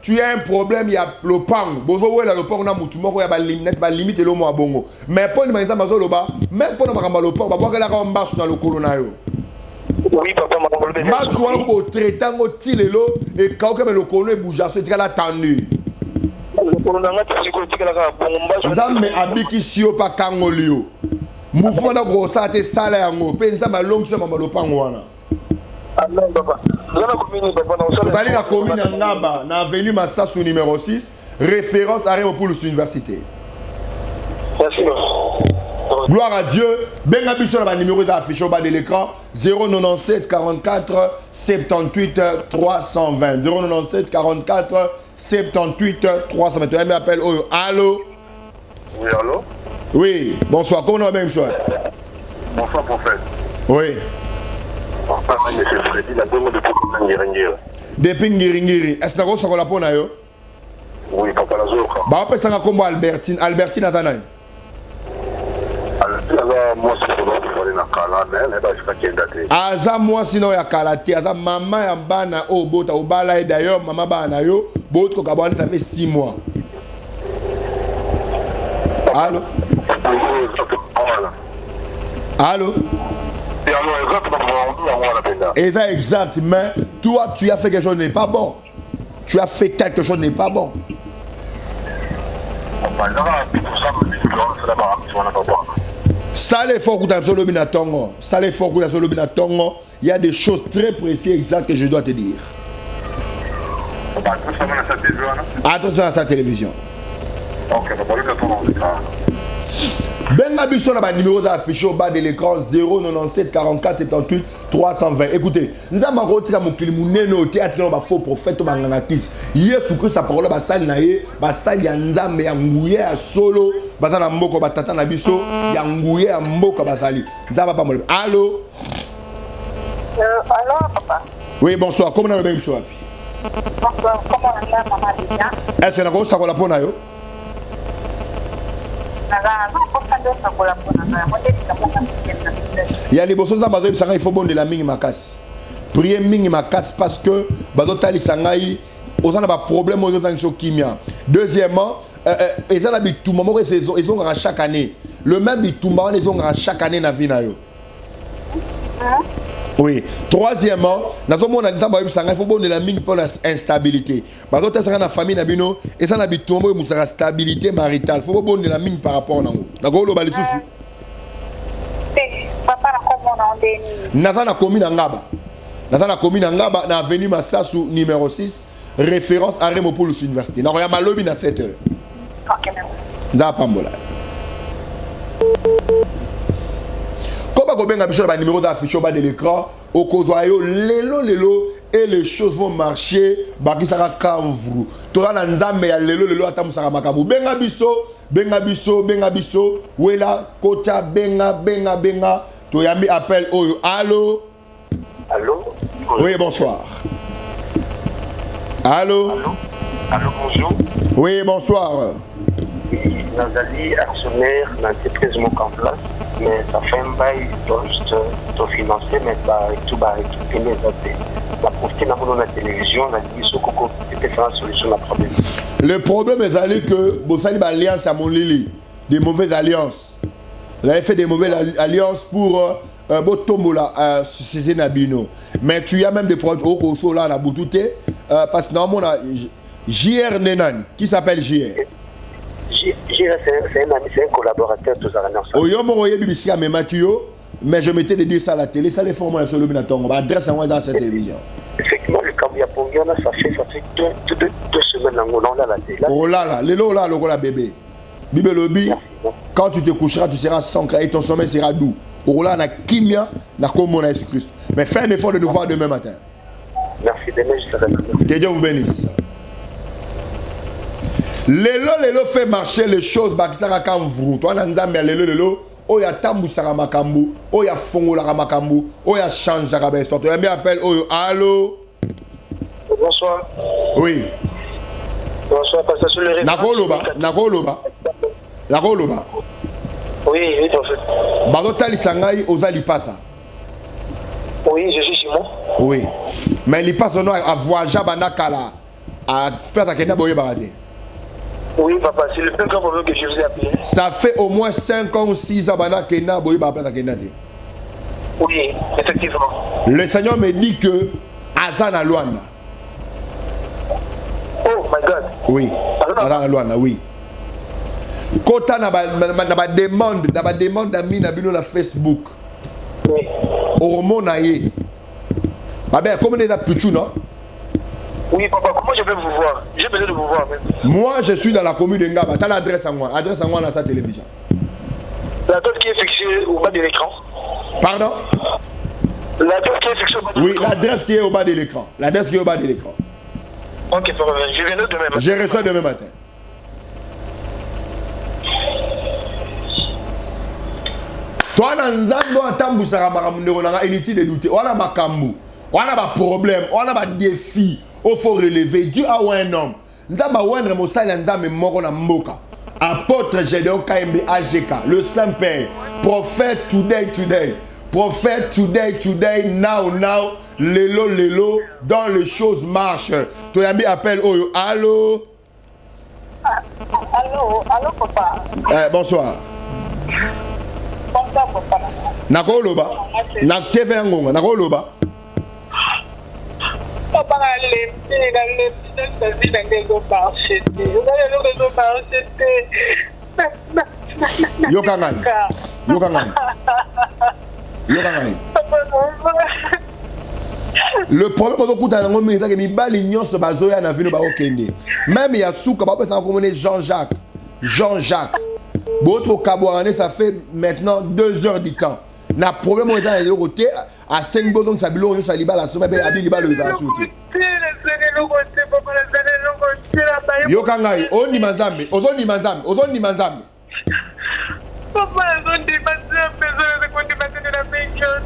Speaker 4: Tu as un problème, il y a le pang. Bozo là le pang na mutumoko ya ba limite lo mo abongo. Mais pour ni manza mazolo ba, même pour na makamba le pang, ba boka la ka mbasu na lokolo na yo.
Speaker 7: Oui papa makamba le.
Speaker 4: Mbasu wana ko traitango tilelo et ka ka le lokolo e bouja so tika la tendu.
Speaker 7: Lokolo na ngati siko tika la ka bongo mbasu.
Speaker 4: Nzambe abiki sio pa kangolio. Mouvement na grossa te sala yango, pe nzamba longi so makamba le pang wana.
Speaker 7: Amen papa.
Speaker 4: Vous allez la commune en Ngaba, dans l'avenue Massasu numéro 6, référence à Remopousse université.
Speaker 7: Merci.
Speaker 4: Gloire à Dieu. Ben Abisson a un numéro affiché au bas de l'écran 097 44 78 320. 097 44 78 320. Tu as mis appel. Allô?
Speaker 8: Oui, allô?
Speaker 4: Oui, bonsoir. Comment on va bien, monsieur?
Speaker 8: Bonsoir, prophète.
Speaker 4: Oui.
Speaker 8: Bonsoir, monsieur Freddy, la demande de Ngiringiri.
Speaker 4: Depuis Ngiringiri, est-ce que tu as reçu la pona yo?
Speaker 8: Oui, papa la zoka.
Speaker 4: Bah, on peut s'en combo Albertine. Albertine à Tanay. Aza moi sinon ya kalate aza maman ya bana o bota o bala et d'ailleurs maman bana yo bot ko kabane ça fait 6 mois. Allô? Allô? Exact, mais toi tu as fait quelque chose n'est pas bon. Tu as fait quelque chose n'est pas bon. Ça les fort ça les fort il y a des choses très précises exactes que je dois te dire. Attention à sa télévision. Ben Abisson a un numéro affiché au bas de l'écran 097 44 78 320. Écoutez, nous avons retiré mon climat au théâtre dans faux prophète au Manganatis. Hier, sous que sa parole, basal naïe, basal yanzam et angouye à solo, basal à mboko, batata nabiso, yangouye à mboko basali. Nous avons pas mal. Allô?
Speaker 2: Alors, papa.
Speaker 4: Oui, bonsoir. Comment on a le même choix?
Speaker 2: Bonsoir, comment on a maman déjà?
Speaker 4: Est-ce que vous avez un peu de il y a les bosses il faut bon de la mingi makas. Prier mingi makas parce que badotali sangai aux a problème aux gens kimia. Deuxièmement, ils ont bitumba ils ont chaque année. Le même bitumba ils ont chaque année na vie na yo. Oui. Troisièmement, il faut bon de la mingi pour l'instabilité. Bazote ça na famille na bino et ça na bitumba il y a stabilité maritale. Il faut bon de la mingi par rapport na ngo. D'accord le bali susu.
Speaker 2: Papa na komo na ndeni.
Speaker 4: Naza na komi na ngaba. Naza na komi na ngaba na avenue Massasu numéro 6, référence à Remopoulos Université. Na roya malobi na 7h.
Speaker 2: OK, merci.
Speaker 4: Nda pambola. Comment on a le numéro d'affiche au bas de l'écran, au Kozoayo, lelo, et les choses vont marcher, baki sara kamvru. Tora na nzambe ya lelo atamu sara makabu. Benga biso, wela kota benga. Toyami appelle oyo. Allô?
Speaker 8: Allô?
Speaker 4: Oui, bonsoir. Allô?
Speaker 8: Allô, bonjour.
Speaker 4: Oui, bonsoir.
Speaker 8: Nazali, actionnaire, l'entreprise Mouk en place, mais ça fait un bail, juste financer, mais tout les aspects. La profiter dans la télévision, la dit ce coco, c'était faire une solution à problème.
Speaker 4: Le problème est que vous avez une alliance à mon Lili, des mauvaises alliances. Vous avez fait des mauvaises alliances pour Botombola, Société Nabino. Mais tu as même des produits au Koso là, à Boutouté, parce que normalement, on a JR Nenan, qui s'appelle JR.
Speaker 8: C'est un collaborateur de Zaranas.
Speaker 4: Mais je mettais de dire ça à la télé, ça les formes sur le Binaton. Adresse à moi dans cette télévision.
Speaker 8: Effectivement, le Kambia Pongiana, ça fait deux semaines en Hollande à la télé.
Speaker 4: Oh là là, le là bébé. Bibe Lobi, quand tu te coucheras, tu seras sans et ton sommeil sera doux. Oh là, na Kimia, na comme Jésus-Christ. Mais fais un effort de nous voir demain matin.
Speaker 8: Merci, demain je serai là.
Speaker 4: Que Dieu vous bénisse. Lelo fait marcher les choses bakisaka kamvru. Toi nanzambe lelo oya tambu saka makambu, oya fongola makambu, oya change ka ba histoire. Tu appelle oyo allô.
Speaker 8: Bonsoir.
Speaker 4: Oui.
Speaker 8: Bonsoir pasteur sur le réseau.
Speaker 4: Nakoloba.
Speaker 8: Oui, en fait.
Speaker 4: Bazotali sangai ozali pasa.
Speaker 8: Oui, je suis Simon.
Speaker 4: Oui. Mais il passe non à voyager banakala à place à Kenya boye barade.
Speaker 8: Oui, papa, c'est le plus grand problème que je vous ai appelé.
Speaker 4: Ça fait au moins 5 ans ou 6 ans que Kenya boye place à Kenya.
Speaker 8: Oui, effectivement.
Speaker 4: Le Seigneur me dit que Azana Luanda.
Speaker 8: Oh my God.
Speaker 4: Oui. Azana Luanda, oui. Kota na ba demande d'ami na bino na Facebook.
Speaker 8: Oui.
Speaker 4: Oromo na ye. Babé, comment est la pichou, non?
Speaker 8: Oui, papa, comment je vais vous voir? J'ai besoin de vous voir même.
Speaker 4: Moi, je suis dans la commune de Ngaba. Tu as l'adresse à moi. Adresse à moi dans sa télévision.
Speaker 8: L'adresse qui est fixée au bas de l'écran.
Speaker 4: Pardon?
Speaker 8: L'adresse qui est fixée au bas de l'écran.
Speaker 4: Oui, l'adresse qui est au bas de l'écran. L'adresse qui est au bas de l'écran.
Speaker 8: Ok, papa, je viendrai demain matin.
Speaker 4: Je reçois demain matin. Toi, dans Nzambo, Atambu, Saramaramune, on a inutile de douter. On a makambu. On a des problèmes. On a des défis. Il faut relever. Dieu a un homme. Nzamba Wendre Moussala Nzambe Mokona Mboka. Apôtre Gédéon KMB AGK. Le Saint-Père. Prophète today. Prophète today. Now. Lelo. Dans les choses marchent. Toyambi appelle Oyo. Allô?
Speaker 2: Allô, papa.
Speaker 4: Bonsoir.
Speaker 2: Bonsoir, papa.
Speaker 4: Nakoloba. Nak TV Ngonga. Nakoloba.
Speaker 2: Papa,
Speaker 4: Yokangani. Le problème quand on écoute à l'angle, c'est que mes balles ignorent bazoya na vino ba okende. Même il y a souka pas ça comme Jean-Jacques. Votre caborané ça fait maintenant 2 heures du temps. Na problème on est dans le côté à 5 boutons ça bilo on saliba la semaine à liba le va sauter. Yo kangai oni mazambe ozoni mazambe
Speaker 2: papa ozoni mazambe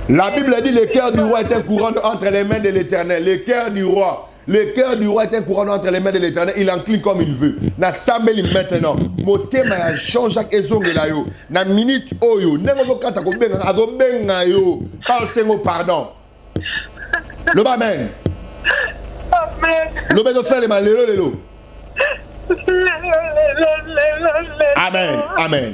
Speaker 4: La Bible dit le cœur du roi est un courant entre les mains de l'Éternel. Le cœur du roi est un courant entre les mains de l'Éternel. Il incline comme il veut. Na sambeli maintenant. Motema ya Jean-Jacques ezongela yo. Na minute oyo. Nengo kata ko benga azo benga yo. Pas sengo pardon. Le amen.
Speaker 2: Amen.
Speaker 4: Le bezo faire le lelo. Amen. Amen.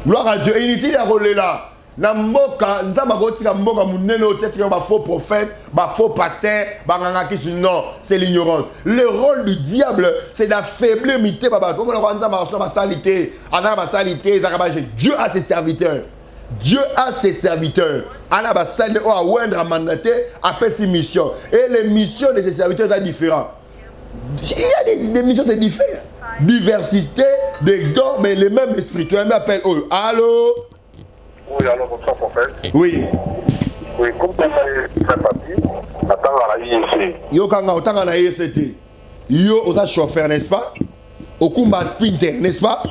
Speaker 4: Gloire à Dieu. Inutile à rouler là. Na mboka nzamba kotika mboka munene otete ba faux prophète, ba faux pasteur, ba nganga qui non, c'est l'ignorance. Le rôle du diable, c'est d'affaiblir mité baba. Comme on nzamba ba salité, ana ba salité, Dieu a ses serviteurs. Dieu a ses serviteurs. Ana ba salité o a wendre mandaté après ses missions. Et les missions de ses serviteurs sont différentes. Il y a des missions c'est différent. Diversité des dons mais les mêmes esprits. Tu m'appelles allô.
Speaker 8: Oui, alors bonsoir prophète.
Speaker 4: Oui.
Speaker 8: Oui, comme tu es très parti, attends à la IEC.
Speaker 4: Yo kanga otanga na IECT. Yo oza chauffeur, n'est-ce pas? Okumba sprinter, n'est-ce pas?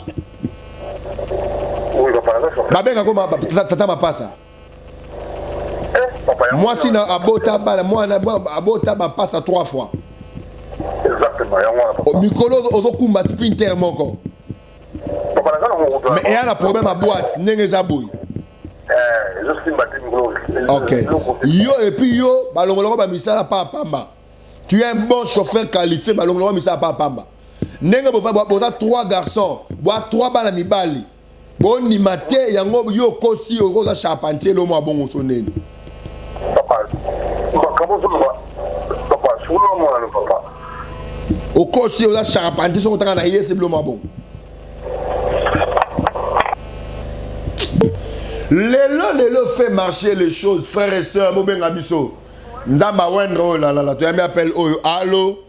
Speaker 8: Oui, papa, là, chauffeur.
Speaker 4: Babenga koma tata mapasa. Moi si na abota bala, moi na abota mapasa 3 fois.
Speaker 8: Exactement, ya moi papa.
Speaker 4: Mikolo ozokumba sprinter moko.
Speaker 8: Papa, là, on
Speaker 4: mais il y a un problème à boîte, n'engeza boy.
Speaker 8: Je suis battu
Speaker 4: ok. Yo et puis yo, balongolo ba misala pa pamba. Tu es un bon chauffeur qualifié, balongolo misala pa pamba. Nenga bofa boza 3 garçons, boa 3 bala mibali. Bon ni maté yango yo kosi oza charpentier lo mo bongo sonene.
Speaker 8: Papa, comment ça va? Papa, je suis moi le papa.
Speaker 4: Au kosi oza charpentier so tanga na yesi lo mo bon. Lélo fait marcher les choses, frères et sœurs, Mobenga Bisso. Nzamba Wendro, là, tu m'appelles allô?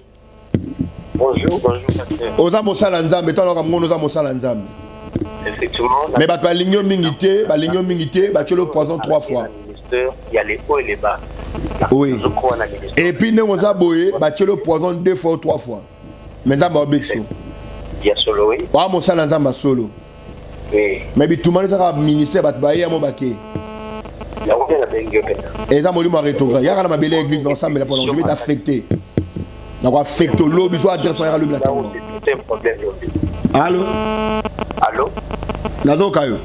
Speaker 8: Bonjour.
Speaker 4: Oza Mosala Nzambe, toi, Oza Mosala Nzambe.
Speaker 8: Effectivement.
Speaker 4: Mais Baligno Mingité, tu le poison 3 fois.
Speaker 8: Il y a les hauts et les bas.
Speaker 4: Oui. Et puis, nous avons boyé, tu le poison 2 fois ou 3 fois. Maintenant,
Speaker 8: il y a solo, oui.
Speaker 4: Oza Mosala Nzamba solo.
Speaker 8: Oui.
Speaker 4: Mais tout le monde est un ministère, il y a un baquet. Et ça, je vais rétrograde. Il y a une belle église ensemble, je vais t'affecter. Je vais affecter l'eau, je vais adresser à l'eau.
Speaker 8: C'est un problème.
Speaker 4: Allô?
Speaker 8: Allô?
Speaker 4: Nazo Kayo.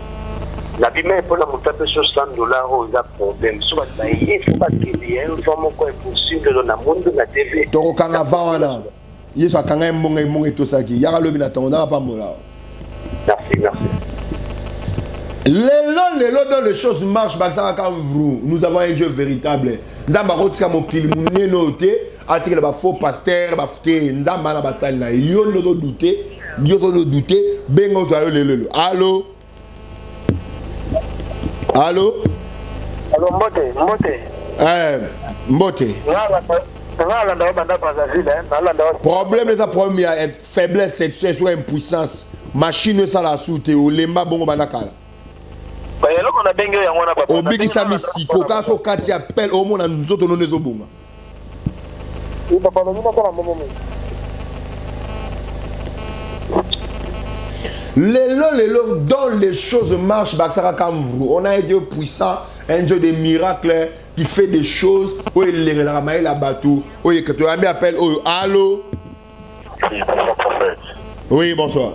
Speaker 8: La vie même pour la montagne sur $100 aux problème. Soit il faut pas qu'il y ait une forme impossible dans le monde de la TV.
Speaker 4: Toro Kanga Vana. Il y a un bon et tout ça qui. Il y a un lobby on n'a pas mola.
Speaker 8: Merci.
Speaker 4: Lélo dans les choses marchent, nous avons un Dieu véritable. Nzamba rotika mokili munene noté, atikela ba faux pasteur, ba futé, nzamba na basali na yo no douter, bengo zayo lelo. Allô? Allô,
Speaker 8: Mbote.
Speaker 4: Mbote. Problème les problème ya faiblesse sexuelle ou impuissance. Machine ça la soute ou lemba bongo banakala. Obikisa misiko kaso kati appel au monde nous autres non ezobunga. Lélo dans les choses marchent on a un Dieu puissant, un Dieu des miracles qui fait des choses où il les ramène la bateau où il que tu as mis appel allô. Oui, bonsoir.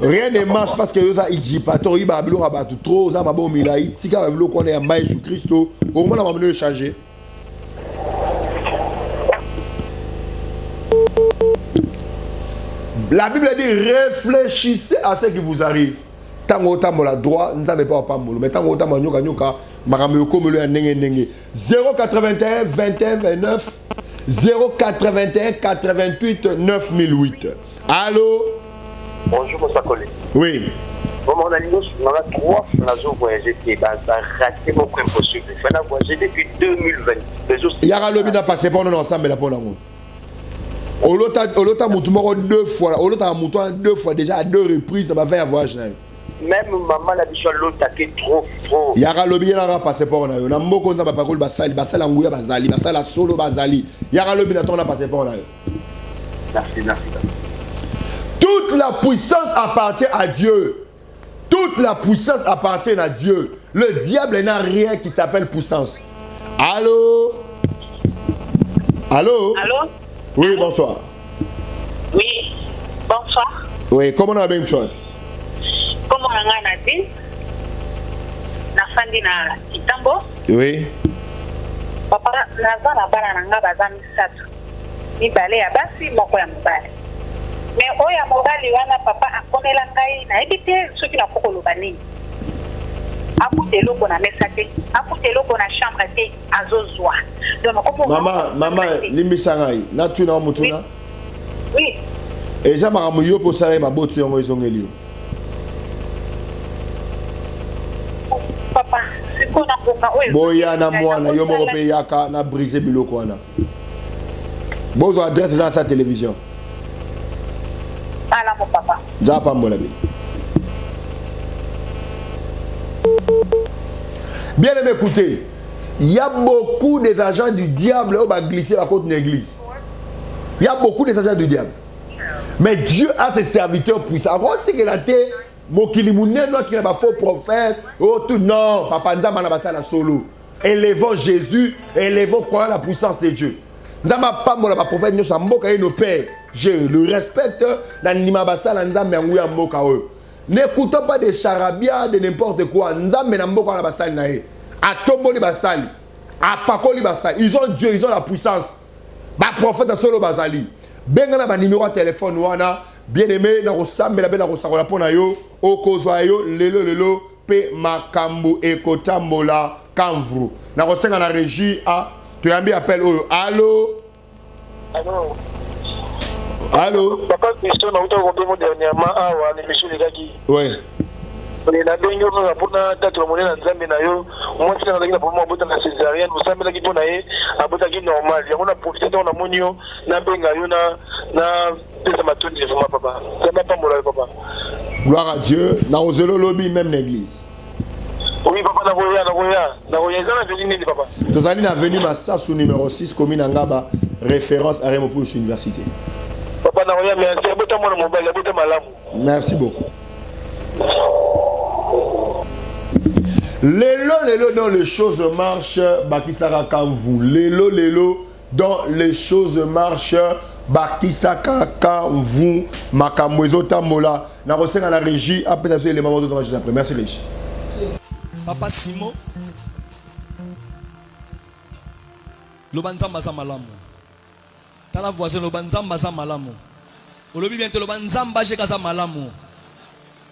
Speaker 4: Rien ne marche parce que il dit pas trop, il va battre trop, ça va bon milai, si quand même qu'on est en maille sur Christo, comment on va me changer? La Bible dit réfléchissez à ce qui vous arrive. Tant que la droit, nous n'avons pas mais tant que nyoka, marameo comme le nenge 081 21 29 081 88 9008. Allô?
Speaker 8: Bonjour, mon collègue.
Speaker 4: Oui.
Speaker 8: Mon ami, on a 3 fois voyagé, ça a raté mon impossible. Il faut voyager depuis 2020.
Speaker 4: Il y a un lobby n'a passé pour nous ensemble là pour nous. Olota Moutoumoro 2 fois, Olota Moutoumoro 2 fois déjà à 2 reprises dans ma veille à voyage.
Speaker 8: Même maman l'a dit sur l'autre trop.
Speaker 4: Il y a un lobby n'a pas passé pour nous. On a beaucoup de parole basali, basala ngouya basali, basala solo basali. Il y a un lobby n'a pas passé pour nous.
Speaker 8: Merci.
Speaker 4: Toute la puissance appartient à Dieu. Toute la puissance appartient à Dieu. Le diable n'a rien qui s'appelle puissance. Allô? Allô?
Speaker 2: Allô?
Speaker 4: Oui,
Speaker 2: allô?
Speaker 4: Bonsoir.
Speaker 2: Oui, bonsoir.
Speaker 4: Oui, comment on a bien chose?
Speaker 2: Comment on a dit? Na fandi na Kitambo.
Speaker 4: Oui.
Speaker 2: Papa, naza na bana nanga bazami satu. Ni bale ya basi moko ya mobali. Mais oya mobali wana papa akomela ngai na ebite soki na kokolo bani. Akutelo kona mesa te, akutelo kona chambre te, azozwa. Donc
Speaker 4: Mama, limbisa ngai. Na tuna mutuna?
Speaker 2: Oui.
Speaker 4: Eza makamu yo po sala mabotu yango ezongeli.
Speaker 2: Papa, siko na konga oyo.
Speaker 4: Boya na mwana yo moko pe yaka na briser biloko wana. Bozo adresse dans sa télévision.
Speaker 2: Ala mon papa.
Speaker 4: Zapa mbola bi. Bien aimé, écoutez, il y a beaucoup des agents du diable qui vont glisser à côté de l'église. Il y a beaucoup des agents du diable. Mais Dieu a ses serviteurs puissants. Quand tu es là, tu es un faux prophète. Oh, tout non, papa, nous avons solo. Élevons Jésus, élevons croyant la puissance de Dieu. Nous avons pas de prophète, nous sommes nos pères. Je le respecte. N'écoutons pas des charabia, de n'importe quoi. Nous avons ils ont Dieu, ils ont la puissance. Ba prophète solo bazali. Bengana ba numéro de téléphone wana, bien aimé na rosambela be na rosakola pona yo, okozwa yo lelo pe makambo ekotambola kamvru. Na rosenga na régie a tu yambi appel oyo. Allô?
Speaker 7: Allô?
Speaker 8: Allô?
Speaker 7: Papa, question na uta ko dernièrement awa ni monsieur Legaki.
Speaker 4: Ouais.
Speaker 7: Na benyo na pona tatu monene na nzambe na yo, moi c'est na pour moi bota na césarienne, vous savez la ki pona ye, abota ki normal. Ya on a profité na monio na benga yo na pesa matundi vraiment papa. Ça va pas mola papa.
Speaker 4: Gloire à Dieu, na ozelo lobby même l'église.
Speaker 7: Oui papa na goya ça na venu ni papa.
Speaker 4: Tozali na venu Massasu numéro 6 commune Ngaba, référence à Remopouche Université.
Speaker 7: Papa na goya merci abota mon mobile, abota malamu.
Speaker 4: Merci beaucoup. Lélo dans les choses marchent, Bakisaka Kamvou. Lélo dans les choses marchent, Bakisaka Kamvou. Makamwezo Tamola. Na reçu à la régie, après les mamans de ton après. Merci régie.
Speaker 3: Papa Simon. Lobanzamba za malamu. Tala voisin lobanzamba za malamu. Olobi bien te lobanzamba je kaza malamu.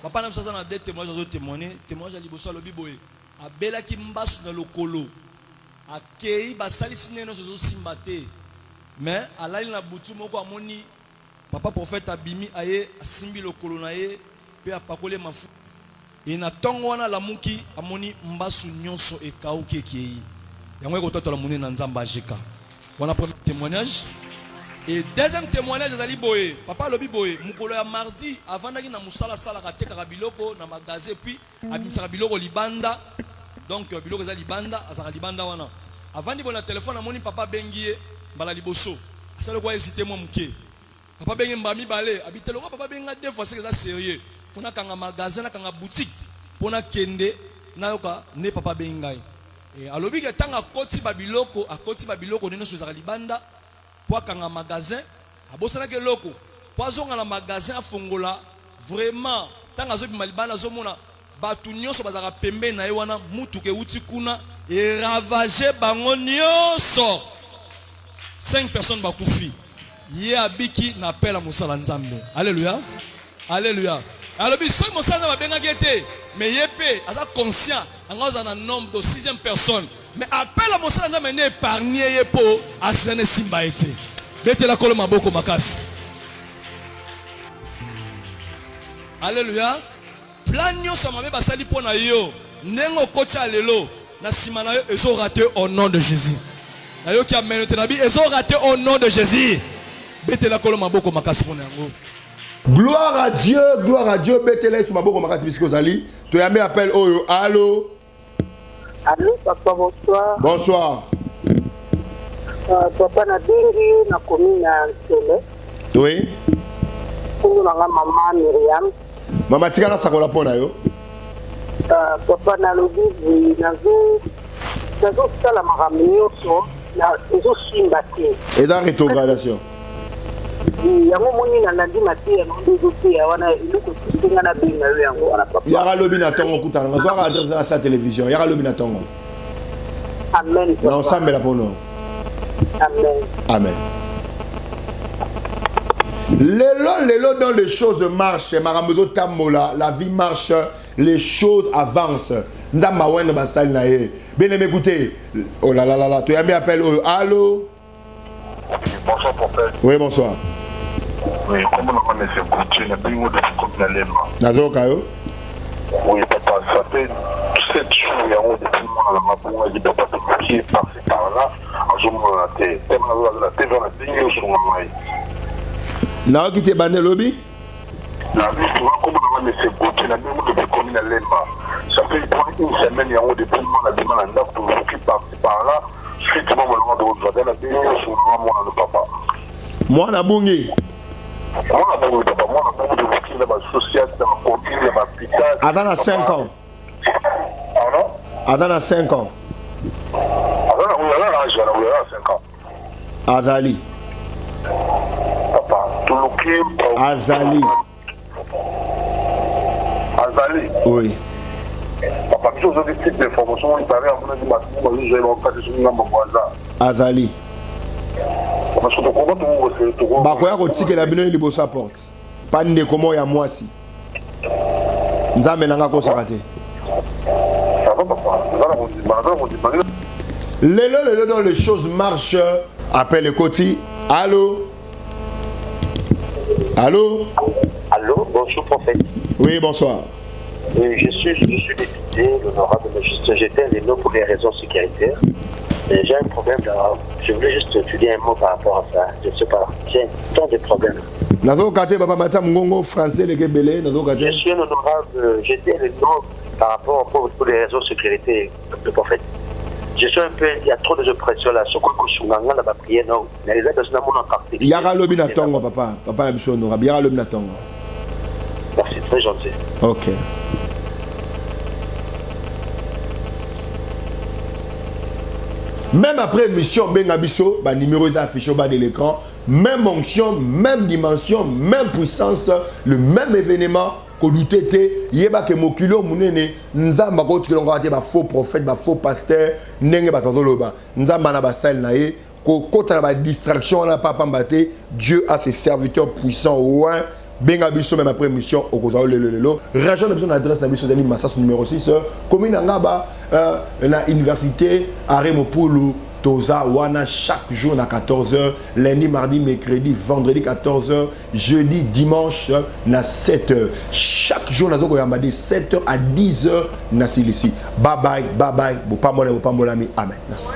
Speaker 3: Papa n'a pas deux témoignages à témoigner. Témoignage à Liboso Lobi Boé. A Bela qui m'basse dans le colo. A Kei basali siné nos choses simbate. Mais à la ligne la boutou moko amoni. Papa prophète abimi aye asimbi le colo nae. Pe a pakole mafu. Et na tongwana la muki amoni mbasu nyonso e kauke kei. Yango ko toto la moni na nzamba jeka. Voilà premier témoignage. Et deuxième témoignage à Boé, papa Lobi Boé, mukolo ya mardi avant d'aller na musala sala ka teka biloko na magasin puis abimisa biloko libanda. Donc biloko za libanda, azaka libanda wana. Avant di bona téléphone na moni papa bengie bala liboso. Asala kwa hésiter moi muke. Papa bengie mbami balé, habitelo papa benga deux fois c'est ça sérieux. Fona kanga magasin na kanga boutique pona kende na yoka ne papa bengai. Et alobi ke tanga akoti ba biloko neno so za libanda. Pour qu'un magasin, à Bossana que loco, poison à la magasin à Fongola, vraiment, tant que Zobi Malibana Zomona, Batunio so bazara pembe na ewana, mutu ke utikuna, et ravagé bangonio so. 5 personnes bakoufi. Yé abiki n'appelle à Moussa Lanzambe. Alléluia. Alléluia. Alors, il y a Moussa Lanzambe gete, mais yépé, à conscient, en un nombre de 6e personne. Mais appelle à Moussa Lanzambe n'est épargné pour Asane Simba été. Bete la koloma boko makasi. Alléluia. Plan nyonso mabe basali pona yo. Nengo kocha lelo na simana yo ezo raté au nom de Jésus. Na yo ki amène tenabi ezo raté au nom de Jésus. Bete la koloma boko makasi pona yango.
Speaker 4: Gloire à Dieu, bete la maboko makasi bisiko zali. To yame appel oyo. Allô.
Speaker 2: Allô papa, bonsoir.
Speaker 4: Bonsoir.
Speaker 2: Papa na dingi na commune na Tele.
Speaker 4: Oui.
Speaker 2: Pour la maman Myriam.
Speaker 4: Maman tika na sakola pona yo.
Speaker 2: papa nalobi nazosala makambo nyonso ezosimba te.
Speaker 4: Et dans rétrogradation.
Speaker 2: Yango moni na ndima te ya ndozoteya wana eloko tusinga na benga yo yango wana papa.
Speaker 4: Yara lobi na tongo kutana. Ngazwaka adresse na sa télévision. Yara lobi na tongo.
Speaker 2: Amen.
Speaker 4: Na ensemble la pono.
Speaker 2: Amen.
Speaker 4: Amen. Lelo dans les choses marchent, maramodo tamola, la vie marche, les choses avancent. Nzamba wende basali na ye. Bien aimé écoutez. Oh là là là là, tu as mis appel. Allô?
Speaker 8: Bonsoir papa.
Speaker 4: Oui, bonsoir.
Speaker 8: Oui, comment on a fait goûter le bingo de Copenhague?
Speaker 4: Nazo Kayo?
Speaker 8: Oui, papa, ça fait 7 jours, il y a un depuis moi, la mapouga, il n'y a pas de pied par-ci par-là, en ce moment, la tête, la tête, la bingo sur moi.
Speaker 4: Nao qui te bande lobby?
Speaker 8: La vie, tu vois comment on a fait goûter le bingo de Copenhague. Ça fait une semaine, il y a un depuis moi, la demande à l'ordre, pour qui par-ci par-là, je fais tout le monde de l'autre, la bingo sur moi, le papa.
Speaker 4: Moi, on a bungé.
Speaker 8: Moi, on a bungé, papa, moi, on a bungé de l'autre, dans la société, dans la commune, dans l'hôpital.
Speaker 4: Attends à 5 ans.
Speaker 8: Pardon?
Speaker 4: Attends à 5 ans.
Speaker 8: Attends, oui, à 5 ans.
Speaker 4: Azali.
Speaker 8: Papa, tout le
Speaker 4: Azali.
Speaker 8: Azali.
Speaker 4: Oui.
Speaker 8: Papa, je vous ai dit des informations, il paraît à mon avis, je vais regarder sur mon voisin.
Speaker 4: Azali.
Speaker 8: Parce que comment tu vois,
Speaker 4: Bakoya kotike la bino liboso porte. Pas de comment ya mwasi. Nzambe nanga ko sakate.
Speaker 8: Ça va papa.
Speaker 4: Lelo dans les choses marchent. Appelle le Koti. Allô? Allô?
Speaker 8: Allô, bonjour prophète.
Speaker 4: Oui, bonsoir.
Speaker 8: Je suis député, l'honorable, mais juste j'étais les noms pour des raisons sécuritaires. J'ai un problème là. Je voulais juste te dire un mot par rapport à ça. Je ne sais pas. J'ai tant de problèmes.
Speaker 4: Nazo Kate, Papa Mata Mungongo, français, les Kébélé, Nazo Kate.
Speaker 8: Je suis un honorable, j'étais le nom par rapport pour des raisons de sécurité, le prophète. Je suis un peu, il y a trop de pression là. Ce qu'on a la prière, non. Mais les autres, c'est mon encarte.
Speaker 4: Yara Lobi Natongo, papa. Papa Abisho honorable. Yara Lobi Natongo.
Speaker 8: Merci, très gentil.
Speaker 4: Ok. Même après mission Bengabiso, bah numéro est affiché au bas de l'écran, même onction, même dimension, même puissance, le même événement que l'UTT, yeba ke mokilo munene, nzamba ko tukelo ngate ba faux prophète, ba faux pasteur, ndenge ba tozoloba, nzamba na ba sel na ye, ko kota na ba distraction na papa mbate, Dieu a ses serviteurs puissants ouin. Bengabiso même après mission au Kozao Lelo. Région de besoin d'adresse Nabiso Dani Massas numéro 6. Commune Angaba, la université Aremopoulou, Toza, Wana, chaque jour à 14h, lundi, mardi, mercredi, vendredi 14h, jeudi, dimanche, à 7h. Chaque jour, nous avons de 7h à 10h, na Silisi. Bye bye, bye bye. Amen. Merci.